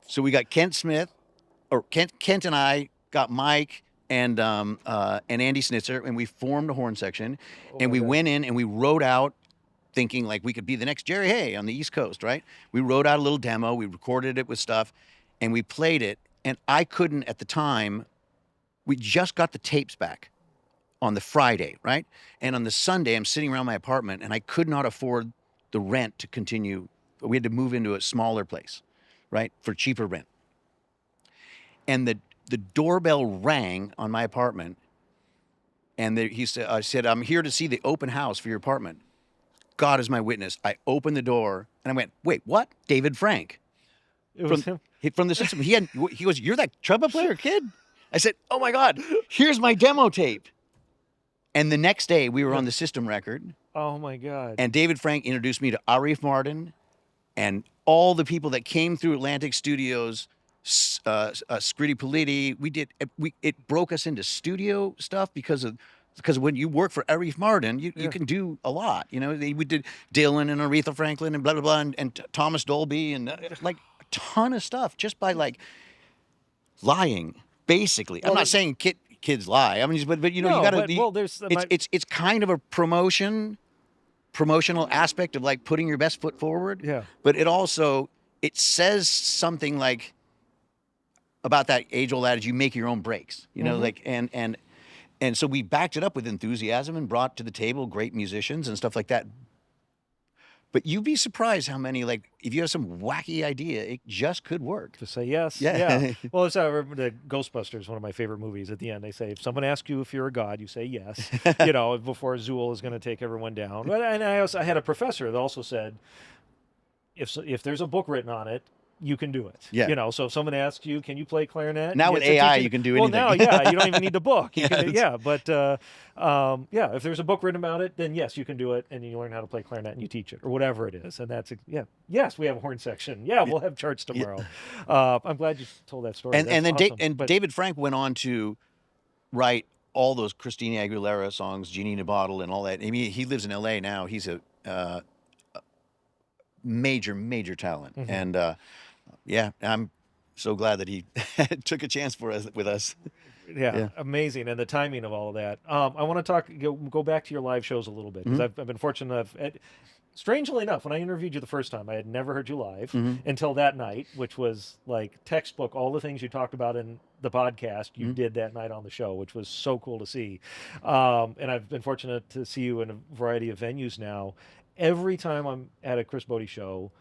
So we got Kent and I got Mike and Andy Snitzer, and we formed a horn section. And we went in and we wrote out, thinking like we could be the next Jerry Hay on the East Coast, right? We wrote out a little demo, we recorded it with stuff, and we played it. And I couldn't, at the time, we just got the tapes back on the Friday, right? And on the Sunday, I'm sitting around my apartment, and I could not afford the rent to continue. We had to move into a smaller place, right, for cheaper rent. And the doorbell rang on my apartment, and I said, "I'm here to see the open house for your apartment. God is my witness." I opened the door, and I went, "Wait, what? David Frank." It was him. From The System. He goes, "You're that trumpet player kid?" I said, "Oh my God, here's my demo tape." And the next day we were on the System record, Oh my God. and David Frank introduced me to Arif Mardin and all the people that came through Atlantic Studios, Scritti Politti. It broke us into studio stuff because when you work for Arif Mardin, you can do a lot. You know, we did Dylan and Aretha Franklin and blah blah blah and Thomas Dolby and like a ton of stuff just by like lying. Basically, I'm not saying kids lie. I mean, but you know, you got to. It's kind of a promotional aspect of like putting your best foot forward. Yeah. But it says something like about that age-old adage: you make your own breaks. You know, like and so we backed it up with enthusiasm and brought to the table great musicians and stuff like that. But you'd be surprised how many, like, if you have some wacky idea, it just could work. To say yes. Yeah. Well, it's the Ghostbusters, one of my favorite movies. At the end, they say, if someone asks you if you're a god, you say yes, you know, before Zool is going to take everyone down. And I had a professor that also said, if there's a book written on it, you can do it. Yeah. You know, so if someone asks you, can you play clarinet? Now with AI, you can do anything. Well, now, yeah, you don't even need the book. If there's a book written about it, then yes, you can do it, and you learn how to play clarinet and you teach it, or whatever it is. And that's, yes, we have a horn section. Yeah, we'll have charts tomorrow. I'm glad you told that story. And then awesome. David Frank went on to write all those Christina Aguilera songs, Genie in a Bottle, and all that. I mean, he lives in L.A. now. He's a major talent, and I'm so glad that he took a chance with us. Yeah, amazing, and the timing of all of that. I want to go back to your live shows a little bit because I've been fortunate enough. Strangely enough, when I interviewed you the first time, I had never heard you live until that night, which was like textbook. All the things you talked about in the podcast, you did that night on the show, which was so cool to see. And I've been fortunate to see you in a variety of venues now. Every time I'm at a Chris Botti show,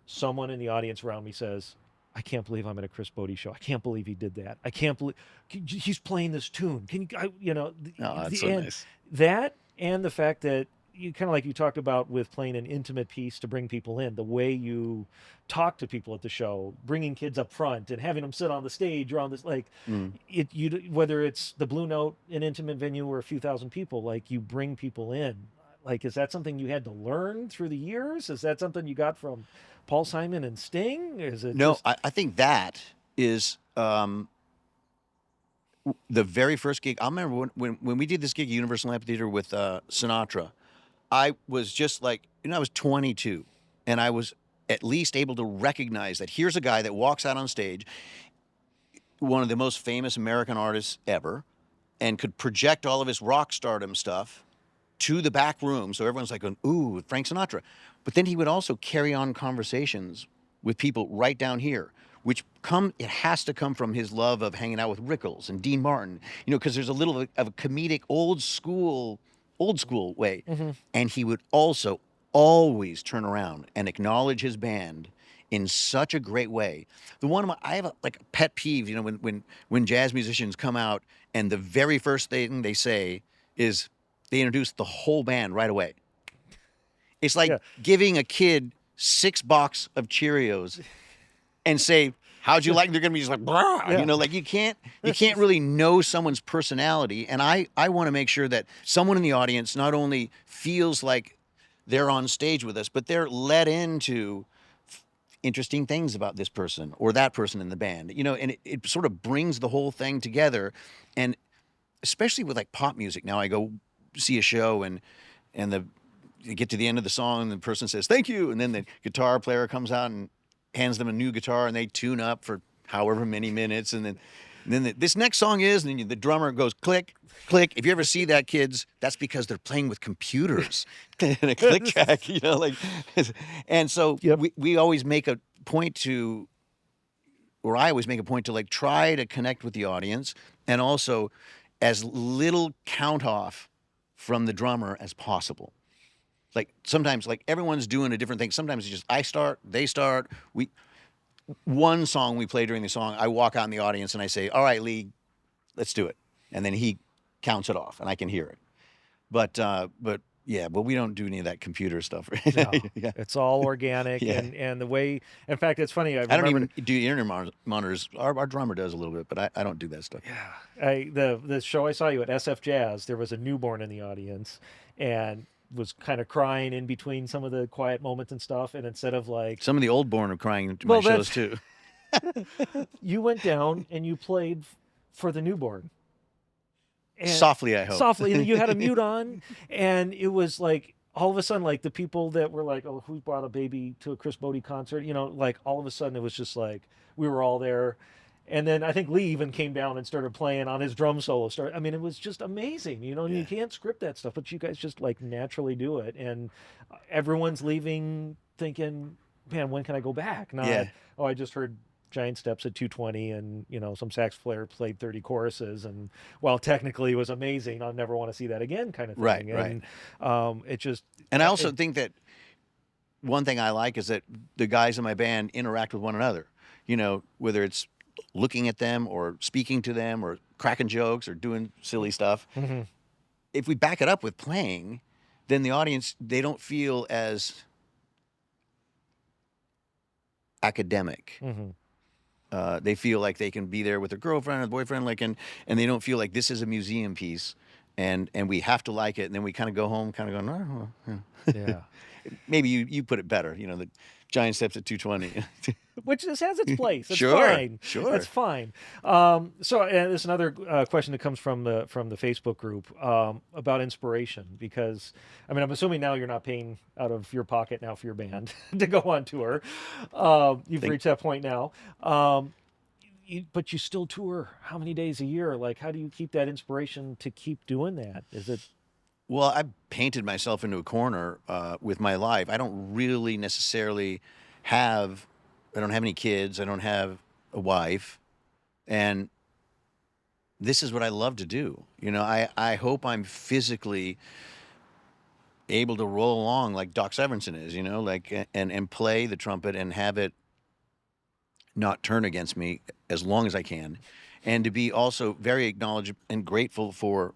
someone in the audience around me says, I can't believe I'm at a Chris Botti show. I can't believe he did that. I can't believe he's playing this tune. Can you, that's so nice. That and the fact that you kind of like you talked about with playing an intimate piece to bring people in, the way you talk to people at the show, bringing kids up front and having them sit on the stage or on this, like whether it's the Blue Note, an intimate venue or a few thousand people, like you bring people in. Like, is that something you had to learn through the years? Is that something you got from Paul Simon and Sting? Is it I think that is the very first gig. I remember when we did this gig at Universal Amphitheater with Sinatra. I was just like, I was 22, and I was at least able to recognize that here's a guy that walks out on stage, one of the most famous American artists ever, and could project all of his rock stardom stuff to the back room, so everyone's like going, ooh, Frank Sinatra. But then he would also carry on conversations with people right down here, it has to come from his love of hanging out with Rickles and Dean Martin, because there's a little of a comedic old school way. And he would also always turn around and acknowledge his band in such a great way. I have a pet peeve, when jazz musicians come out and the very first thing they say is, they introduce the whole band right away. It's like giving a kid 6 boxes of Cheerios and say, how'd you like? They're going to be just like, brah, you can't really know someone's personality. And I want to make sure that someone in the audience not only feels like they're on stage with us, but they're led into interesting things about this person or that person in the band, and it sort of brings the whole thing together. And especially with like pop music. Now I go see a show and you get to the end of the song and the person says thank you, and then the guitar player comes out and hands them a new guitar and they tune up for however many minutes, and then this next song is, and then the drummer goes click click. If you ever see that, kids, that's because they're playing with computers and a click track, and so we always make a point to, or I always make a point to like try to connect with the audience, and also as little count off from the drummer as possible. Like sometimes, like everyone's doing a different thing. Sometimes it's just I start, they start. One song we play during the song, I walk out in the audience and I say, "All right, Lee, let's do it," and then he counts it off, and I can hear it. But Yeah, but we don't do any of that computer stuff. No, Yeah, it's all organic, yeah. and the way. In fact, it's funny. I I don't remember. even do internet monitors. Our drummer does a little bit, but I don't do that stuff. Yeah, the show I saw you at SF Jazz, there was a newborn in the audience, and was kind of crying in between some of the quiet moments and stuff. And instead of like, Some of the old born are crying to my well, shows that's too. you went down and you played for the newborn, and Softly, I hope. softly, and you had a mute on, and it was like all of a sudden, like the people that were like, "Oh, who brought a baby to a Chris Botti concert?" You know, like all of a sudden, it was just like we were all there. And then I think Lee even came down and started playing on his drum solo. I mean, it was just amazing. You know, and you Yeah. can't script that stuff, but you guys just like naturally do it. And everyone's leaving thinking, man, when can I go back? Not, Yeah. oh, I just heard giant steps at 220 and, you know, some sax player played 30 choruses. And while technically it was amazing, I'll never want to see that again kind of thing. Right, And it just, And I also it, think that one thing I like is that the guys in my band interact with one another. You know, whether it's looking at them or speaking to them or cracking jokes or doing silly stuff. mhm, If we back it up with playing, then the audience, they don't feel as academic. mhm. They feel like they can be there with their girlfriend or boyfriend, like, and they don't feel like this is a museum piece, and we have to like it. And then we kind of go home, kind of going, oh, well, yeah. Yeah. Maybe you put it better. You know, the giant steps at 220. Which just has its place. It's Sure, fine. sure. It's fine. So, and there's another question that comes from the Facebook group about inspiration, because I mean, I'm assuming now you're not paying out of your pocket now for your band to go on tour. You've Think- reached that point now. But you still tour how many days a year? Like, how do you keep that inspiration to keep doing that? Is it? Well, I painted myself into a corner with my life. I don't really necessarily have. I don't have any kids. I don't have a wife, and this is what I love to do. You know, I hope I'm physically able to roll along like Doc Severinsen is. You know, like and play the trumpet and have it not turn against me as long as I can, and to be also very acknowledged and grateful for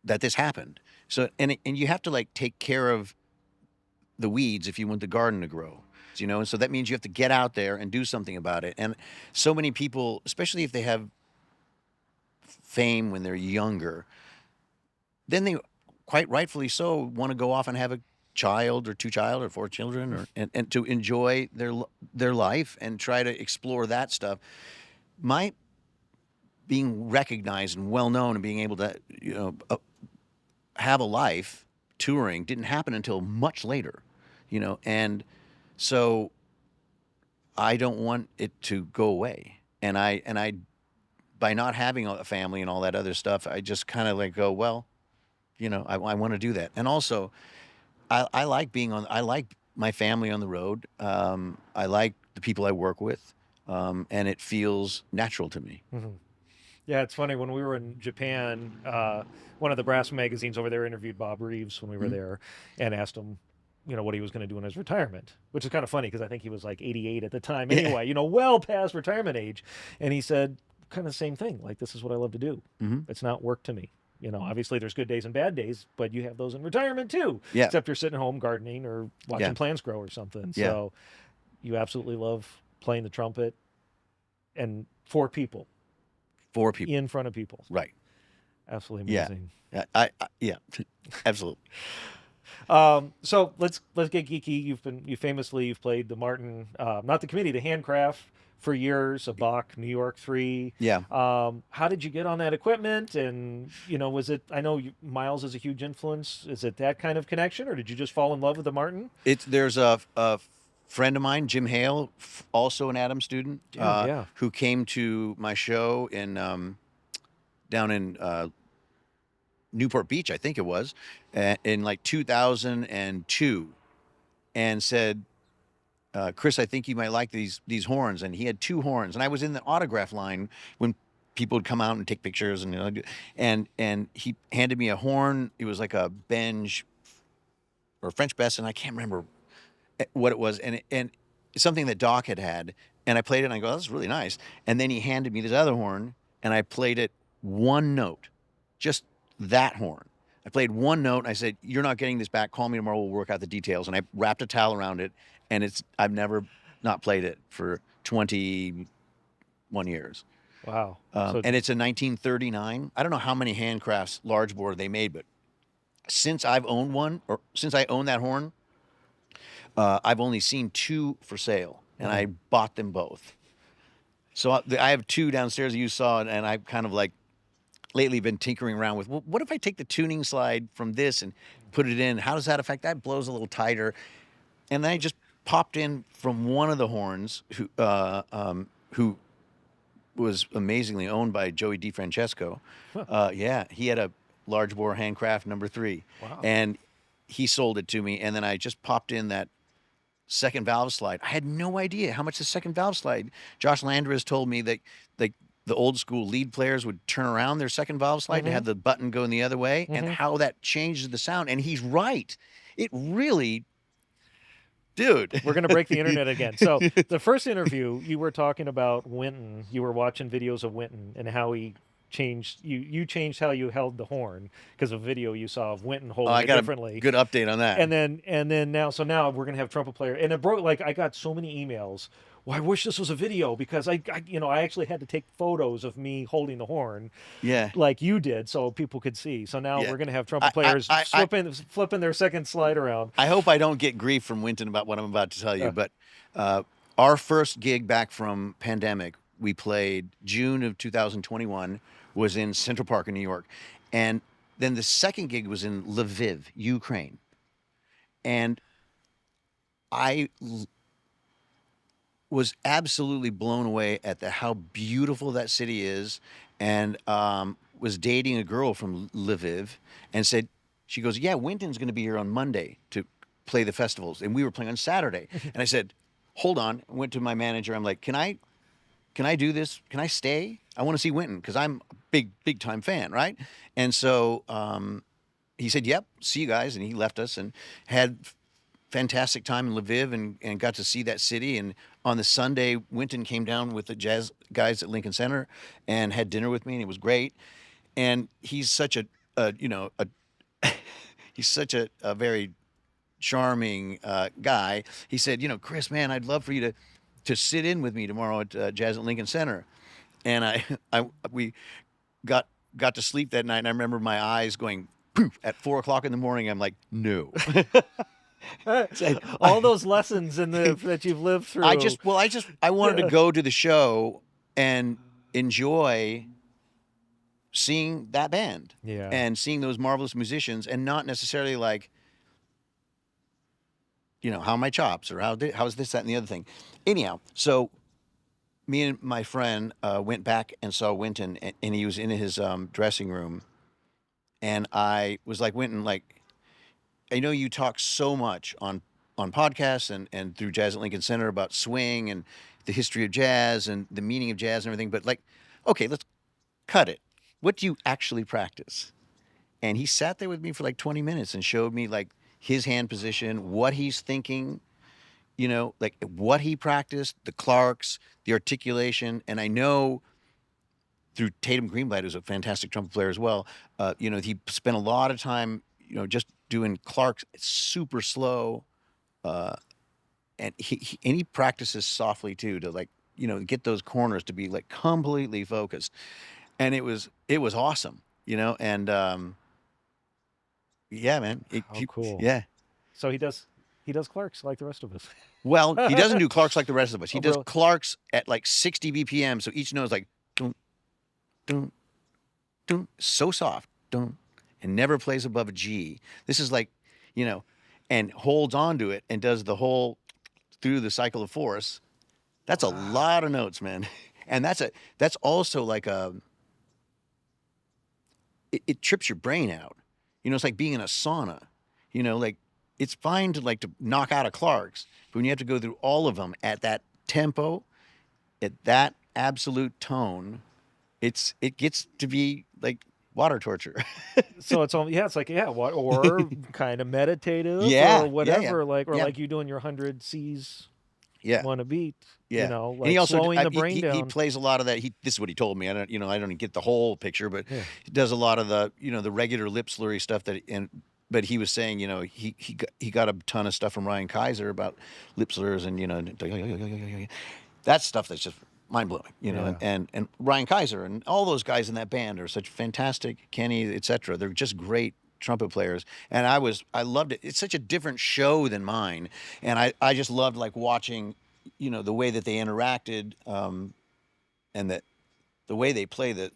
that this happened. So and you have to like take care of the weeds if you want the garden to grow. You know, and so that means you have to get out there and do something about it. And so many people, especially if they have fame when they're younger, then they quite rightfully so want to go off and have a child or two or four children or and to enjoy their life and try to explore that stuff. My being recognized and well known and being able to, you know, have a life touring didn't happen until much later, you know, and so I don't want it to go away. And I by not having a family and all that other stuff, I just kind of like go, well, you know, I want to do that. And also I like I like my family on the road. I like the people I work with. And it feels natural to me. Mhm. Yeah, it's funny. When we were in Japan, one of the brass magazines over there interviewed Bob Reeves when we were Mhm. there and asked him, you know, what he was going to do in his retirement, which is kind of funny because I think he was like 88 at the time Yeah. anyway, you know, well past retirement age. And he said kind of the same thing. Like, this is what I love to do. Mhm. It's not work to me. You know, obviously there's good days and bad days, but you have those in retirement too. Yeah. Except you're sitting home gardening or watching Yeah. plants grow or something. Yeah. So you absolutely love playing the trumpet and for people, For people. in front of people. Right. Absolutely Yeah. amazing. I yeah, absolutely. So let's get geeky. You've played the Martin, not the committee, the handcraft for years, a Bach New York 3. Yeah. How did you get on that equipment? And, you know, was it, I know Miles is a huge influence. Is it that kind of connection, or did you just fall in love with the Martin? There's a friend of mine, Jim Hale, also an Adams student, Yeah. who came to my show in down in Newport Beach, I think it was, in like 2002, and said, Chris, I think you might like these horns. And he had two horns, and I was in the autograph line when people would come out and take pictures, and you know, and he handed me a horn. It was like a Benge or French Bess, and I can't remember what it was, and it's something that Doc had, and I played it, and I go, "That's really nice." And then he handed me this other horn, and I played it one note, just that horn. I played one note and I said, "You're not getting this back. Call me tomorrow. We'll work out the details." And I wrapped a towel around it, and I've never not played it for 21 years. Wow. So And it's a 1939. I don't know how many handcrafts large bore they made, but since I've owned one, or since I own that horn, I've only seen two for sale, and I bought them both. So I have two downstairs that you saw, and I've kind of like lately been tinkering around with, well, what if I take the tuning slide from this and put it in? How does that affect? That blows a little tighter. And then I just popped in from one of the horns who was amazingly owned by Joey DiFrancesco. Yeah, he had a large bore handcraft number 3. Wow. And he sold it to me. And then I just popped in that second valve slide. I had no idea how much the second valve slide. Josh Landris told me that like the old school lead players would turn around their second valve slide to have the button going the other way, and how that changes the sound. And he's right. It really, dude. We're going to break the internet again. So the first interview, you were talking about Wynton. You were watching videos of Wynton and how he changed. You changed how you held the horn because of a video you saw of Wynton holding I it got differently. a good update on that. And then now we're going to have trumpet player. And it broke, like, I got so many emails. Well, I wish this was a video because I actually had to take photos of me holding the horn. Yeah. Like you did, so people could see. So now Yeah. we're going to have trumpet players flipping their second slide around. I hope I don't get grief from Wynton about what I'm about to tell you, but our first gig back from pandemic, we played June of 2021, was in Central Park in New York. And then the second gig was in Lviv, Ukraine. And I was absolutely blown away at how beautiful that city is, and was dating a girl from Lviv, and said, she goes, "Yeah, Wynton's going to be here on Monday to play the festivals," and we were playing on Saturday. And I said, "Hold on." I went to my manager. I'm like, "Can I do this? Can I stay? I want to see Wynton because I'm a big time fan, right?" And so he said, "Yep, see you guys," and he left us and had fantastic time in Lviv and got to see that city. And on the Sunday, Wynton came down with the jazz guys at Lincoln Center and had dinner with me, and it was great. And he's such he's such a very charming guy. He said, "Chris, man, I'd love for you to sit in with me tomorrow at Jazz at Lincoln Center." And we got to sleep that night, and I remember my eyes going poof at 4:00 in the morning. I'm like, no. All those lessons that you've lived through. I wanted to go to the show and enjoy seeing that band, and seeing those marvelous musicians, and not necessarily like, how are my chops, or how's this, that, and the other thing. Anyhow, so me and my friend went back and saw Wynton, and he was in his dressing room, and I was like, "Wynton, like, I know you talk so much on podcasts and through Jazz at Lincoln Center about swing and the history of jazz and the meaning of jazz and everything, but like, okay, let's cut it. What do you actually practice?" And he sat there with me for like 20 minutes and showed me like his hand position, what he's thinking, like what he practiced, the Clarks, the articulation. And I know through Tatum Greenblatt, who's a fantastic trumpet player as well, he spent a lot of time, just doing Clarks super slow, and he practices softly too, to like, get those corners to be like completely focused. And it was awesome, and yeah, man. Cool. Yeah. So he does Clarks like the rest of us. Well, he doesn't do Clarks like the rest of us. He does really? Clarks at like 60 BPM, so each note is like dun, dun, dun, so soft, dun, and never plays above a G. This is like, and holds on to it and does the whole through the cycle of force. That's a lot of notes, man. And that's also like it trips your brain out. It's like being in a sauna. Like, it's fine to knock out a Clark's, but when you have to go through all of them at that tempo, at that absolute tone, it gets to be like water torture. So it's or kind of meditative, Yeah, or whatever, yeah. like you doing your 100 C's Yeah. want to beat, Yeah. And he like also slowing the he, brain he down. plays a lot of that. This is what he told me. I don't get the whole picture, but Yeah. he does a lot of the, the regular lip slurry stuff but he was saying, he got a ton of stuff from Ryan Kaiser about lip slurs and that stuff that's just mind blowing, Yeah. and Ryan Kaiser and all those guys in that band are such fantastic, Kenny, etc. They're just great trumpet players, and I loved it. It's such a different show than mine, and I just loved like watching, the way that they interacted, and that the way they play the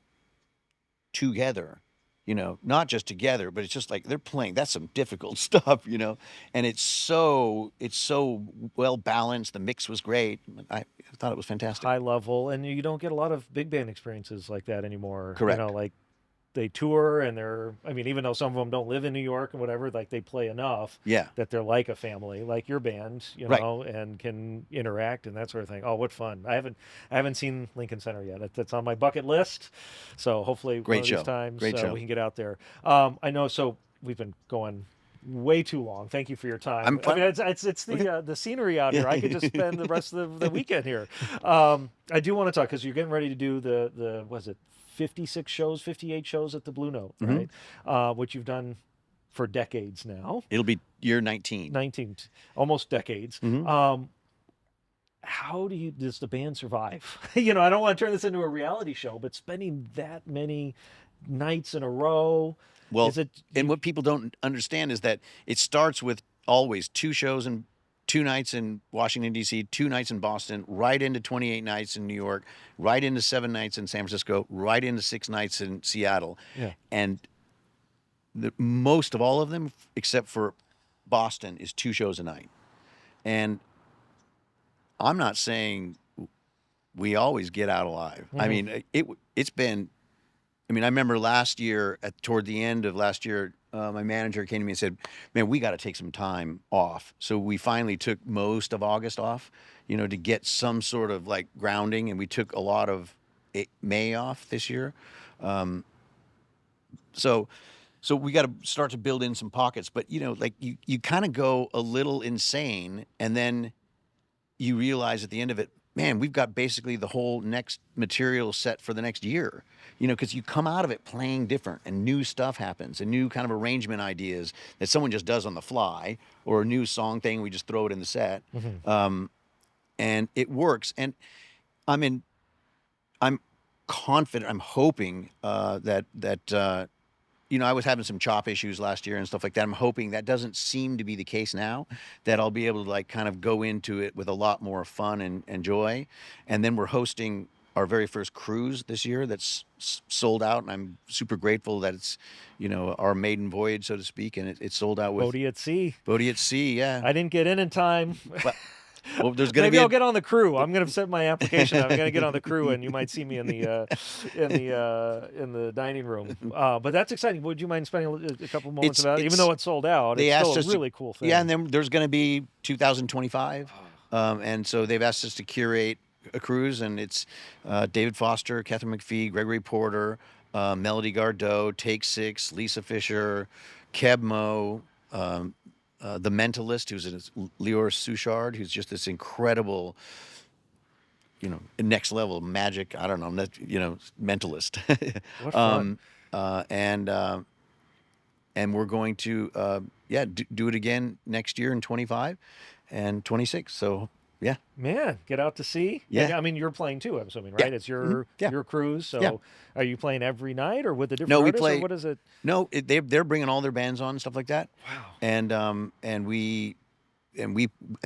together, not just together, but it's just like they're playing. That's some difficult stuff, and it's so well balanced. The mix was great. I thought it was fantastic. High level, and you don't get a lot of big band experiences like that anymore. Correct. Like they tour and I mean, even though some of them don't live in New York and whatever, like they play enough Yeah. that they're like a family, like your band, Right. and can interact and that sort of thing. Oh, what fun. I haven't seen Lincoln Center yet. That's on my bucket list. So hopefully one Great of these show. times Great show. we can get out there. I know. So we've been going way too long. Thank you for your time. I'm I mean, fine. it's Okay. the scenery out here. I could just spend the rest of the weekend here. I do want to talk because you're getting ready to do the was it 56 shows, 58 shows at the Blue Note, Mhm. right? Which you've done for decades now, It'll be year 19. 19, almost decades. Mhm. How does the band survive? I don't want to turn this into a reality show, but spending that many nights in a row, Well, is it? and what people don't understand is that it starts with always 2 shows and 2 nights in Washington, D.C., 2 nights in Boston, right into 28 nights in New York, right into 7 nights in San Francisco, right into 6 nights in Seattle. Yeah. And most of all of them, except for Boston, is 2 shows a night. And I'm not saying we always get out alive. I mean, it's been. I mean, I remember last year, toward the end of last year, my manager came to me and said, "Man, we got to take some time off." So we finally took most of August off, to get some sort of like grounding, and we took a lot of May off this year. So we got to start to build in some pockets, but like you kind of go a little insane, and then you realize at the end of it, man, we've got basically the whole next material set for the next year, because you come out of it playing different and new stuff happens and new kind of arrangement ideas that someone just does on the fly, or a new song thing, we just throw it in the set. And it works. And I'm confident, I'm hoping that I was having some chop issues last year and stuff like that. I'm hoping that doesn't seem to be the case now, that I'll be able to like kind of go into it with a lot more fun and joy. And then we're hosting our very first cruise this year that's sold out, and I'm super grateful that it's, our maiden voyage, so to speak, and it's sold out with Bodie at Sea. Bodie at Sea. Yeah. I didn't get in time. Well, there's gonna Maybe be I'll get on the crew. I'm gonna set my application. I'm gonna get on the crew, and you might see me in the dining room. But that's exciting. Would you mind spending a couple moments about it? Even though it's sold out, they it's asked still us a really cool thing. Yeah, and then there's going to be 2025, and so they've asked us to curate a cruise, and it's David Foster, Catherine McPhee, Gregory Porter, Melody Gardot, Take Six, Lisa Fisher, Keb Mo, the Mentalist, who's Lior Suchard, who's just this incredible, next level magic. I don't know, mentalist. What fun. And we're going to do it again next year in 25 and 26. So yeah. Man, get out to sea. Yeah. And, I mean, you're playing too, I'm assuming, Yeah. right? It's your Yeah. your cruise. So Yeah. Are you playing every night or with a different No, we artist, play. or what is it? No, they're bringing all their bands on and stuff like that. Wow. And we I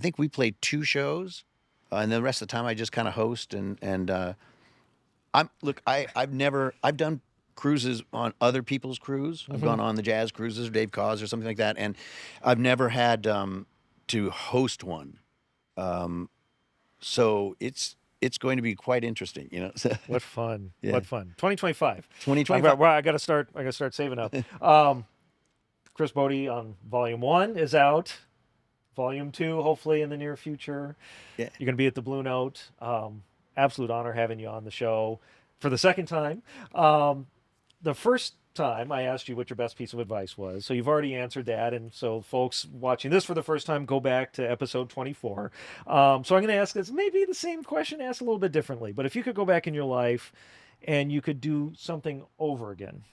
think we played 2 shows, and the rest of the time I just kind of host and I've done cruises on other people's crews. I've gone on the jazz cruises, or Dave Cause or something like that, and I've never had to host one. So it's going to be quite interesting, What fun. Yeah. What fun. 2025. 2025. I gotta start saving up. Chris Botti on Volume 1 is out. Volume 2, hopefully in the near future. Yeah. You're gonna be at the Blue Note. Absolute honor having you on the show for the second time. The first time, I asked you what your best piece of advice was. So you've already answered that. And so, folks watching this for the first time, go back to episode 24. So I'm going to ask this maybe the same question asked a little bit differently. But if you could go back in your life and you could do something over again,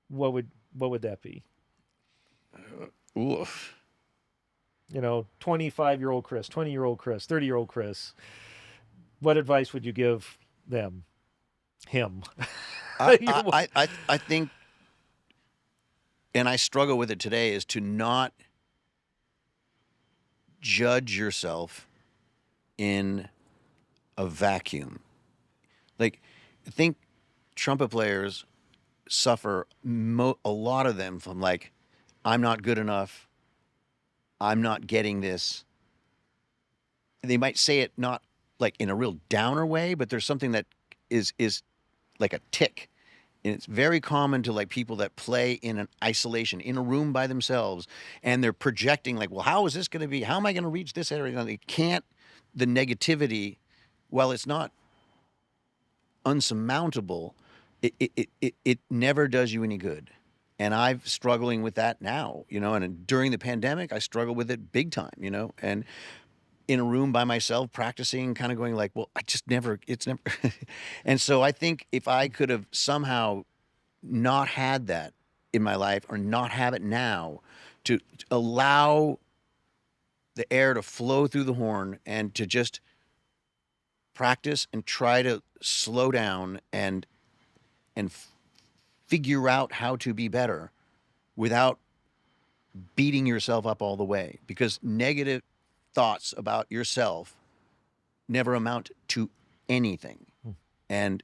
what would that be? Oof. 25-year-old Chris, 20-year-old Chris, 30-year-old Chris. What advice would you give them? Him. I think, and I struggle with it today, is to not judge yourself in a vacuum. Like, I think trumpet players suffer, a lot of them, from like, I'm not good enough, I'm not getting this. They might say it not like in a real downer way, but there's something that is like a tick. And it's very common to like people that play in an isolation, in a room by themselves, and they're projecting like, well, how is this going to be? How am I going to reach this area? They can't, the negativity, while it's not unsurmountable, it never does you any good. And I'm struggling with that now, and during the pandemic, I struggled with it big time, and in a room by myself practicing, kind of going like, well, it's never. And so I think if I could have somehow not had that in my life, or not have it now, to allow the air to flow through the horn and to just practice and try to slow down and figure out how to be better without beating yourself up all the way, because negative thoughts about yourself never amount to anything. And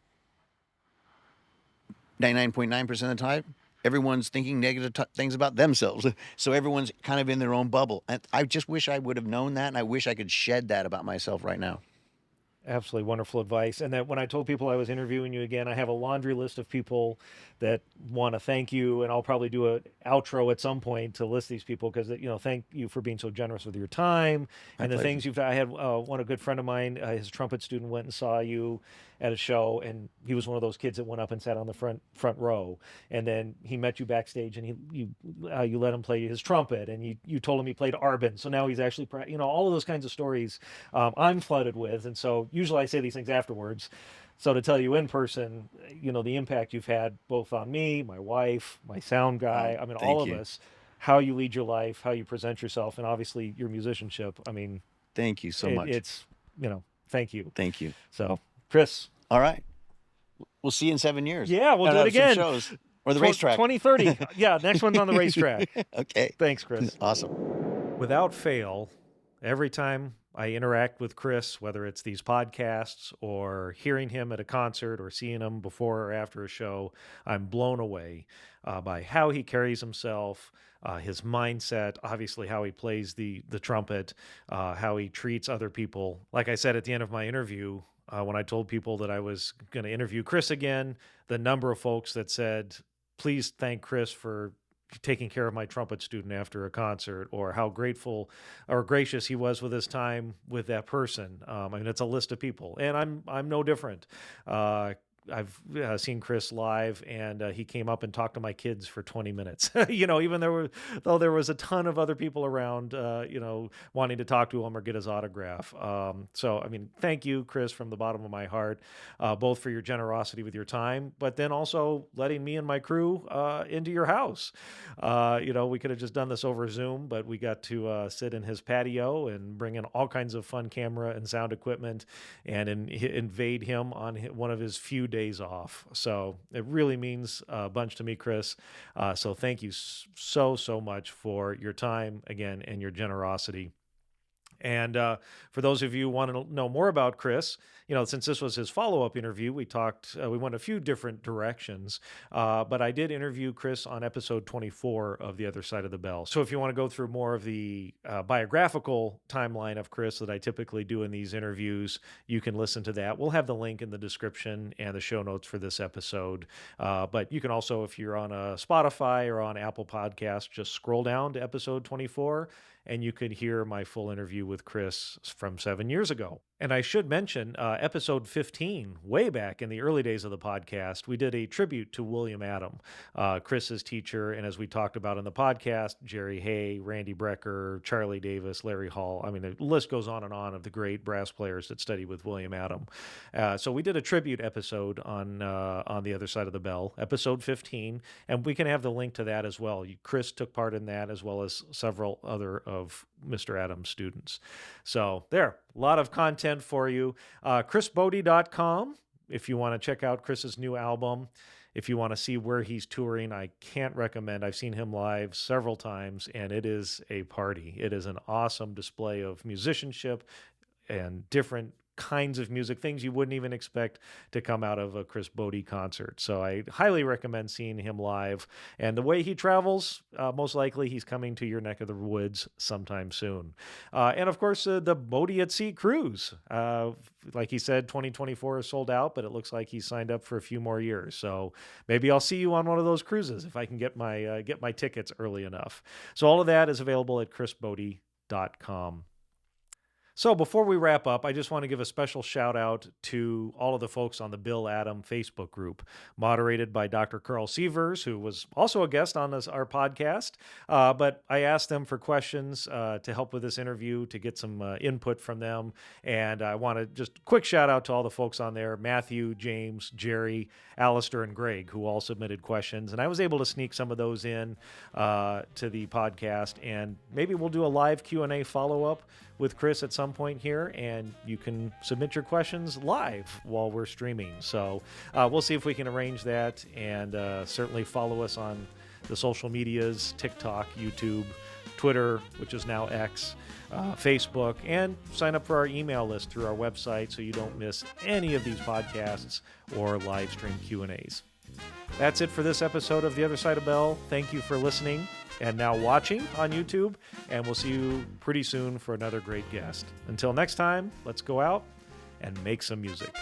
99.9% of the time, everyone's thinking negative things about themselves. So everyone's kind of in their own bubble. And I just wish I would have known that, and I wish I could shed that about myself right now. Absolutely wonderful advice. And that when I told people I was interviewing you again, I have a laundry list of people that want to thank you, and I'll probably do an outro at some point to list these people because, thank you for being so generous with your time and the things you've done. I had a good friend of mine, his trumpet student went and saw you at a show, and he was one of those kids that went up and sat on the front row, and then he met you backstage, and you let him play his trumpet, and you told him he played Arbin, so now he's actually all of those kinds of stories I'm flooded with. And so usually I say these things afterwards. So to tell you in person, the impact you've had both on me, my wife, my sound guy, all of us, how you lead your life, how you present yourself, and obviously your musicianship. Thank you so much. It's, thank you. Thank you. So, Chris. All right. We'll see you in 7 years. Yeah, we'll do it again. Shows. Or the racetrack. 2030. Yeah, next one's on the racetrack. Okay. Thanks, Chris. Awesome. Without fail, every time I interact with Chris, whether it's these podcasts or hearing him at a concert or seeing him before or after a show, I'm blown away by how he carries himself, his mindset, obviously how he plays the trumpet, how he treats other people. Like I said at the end of my interview, when I told people that I was going to interview Chris again, the number of folks that said, please thank Chris for taking care of my trumpet student after a concert, or how grateful or gracious he was with his time with that person. It's a list of people, and I'm no different. I've seen Chris live, and he came up and talked to my kids for 20 minutes. Even though there was a ton of other people around, wanting to talk to him or get his autograph. Thank you, Chris, from the bottom of my heart, both for your generosity with your time, but then also letting me and my crew into your house. We could have just done this over Zoom, but we got to sit in his patio and bring in all kinds of fun camera and sound equipment and invade him on one of his few days off. So it really means a bunch to me, Chris. So thank you so much for your time again and your generosity. And for those of you who want to know more about Chris, since this was his follow-up interview, we went a few different directions, but I did interview Chris on episode 24 of The Other Side of the Bell. So if you want to go through more of the biographical timeline of Chris that I typically do in these interviews, you can listen to that. We'll have the link in the description and the show notes for this episode. But you can also, if you're on a Spotify or on Apple Podcasts, just scroll down to episode 24, and you could hear my full interview with Chris from 7 years ago. And I should mention episode 15, way back in the early days of the podcast, we did a tribute to William Adam, Chris's teacher. And as we talked about in the podcast, Jerry Hay, Randy Brecker, Charlie Davis, Larry Hall. I mean, the list goes on and on of the great brass players that studied with William Adam. So we did a tribute episode on the other side of the bell, episode 15, and we can have the link to that as well. Chris took part in that, as well as several other of Mr. Adams' students. So there, a lot of content for you. ChrisBotti.com if you want to check out Chris's new album. If you want to see where he's touring, I can't recommend. I've seen him live several times, and it is a party. It is an awesome display of musicianship and different kinds of music, things you wouldn't even expect to come out of a Chris Botti concert. So I highly recommend seeing him live. And the way he travels, most likely he's coming to your neck of the woods sometime soon. And of course, the Botti at Sea cruise. Like he said, 2024 is sold out, but it looks like he's signed up for a few more years. So maybe I'll see you on one of those cruises if I can get my tickets early enough. So all of that is available at chrisbotti.com. So before we wrap up, I just want to give a special shout out to all of the folks on the Bill Adam Facebook group, moderated by Dr. Carl Sievers, who was also a guest on our podcast. But I asked them for questions to help with this interview, to get some input from them. And I want to just quick shout out to all the folks on there, Matthew, James, Jerry, Alistair, and Greg, who all submitted questions. And I was able to sneak some of those in to the podcast. And maybe we'll do a live Q&A follow-up with Chris at some point here, and you can submit your questions live while we're streaming. So we'll see if we can arrange that, and certainly follow us on the social medias, TikTok, YouTube, Twitter, which is now X, Facebook, and sign up for our email list through our website so you don't miss any of these podcasts or live stream Q&As. That's it for this episode of The Other Side of Bell. Thank you for listening and now watching on YouTube, and we'll see you pretty soon for another great guest. Until next time, let's go out and make some music.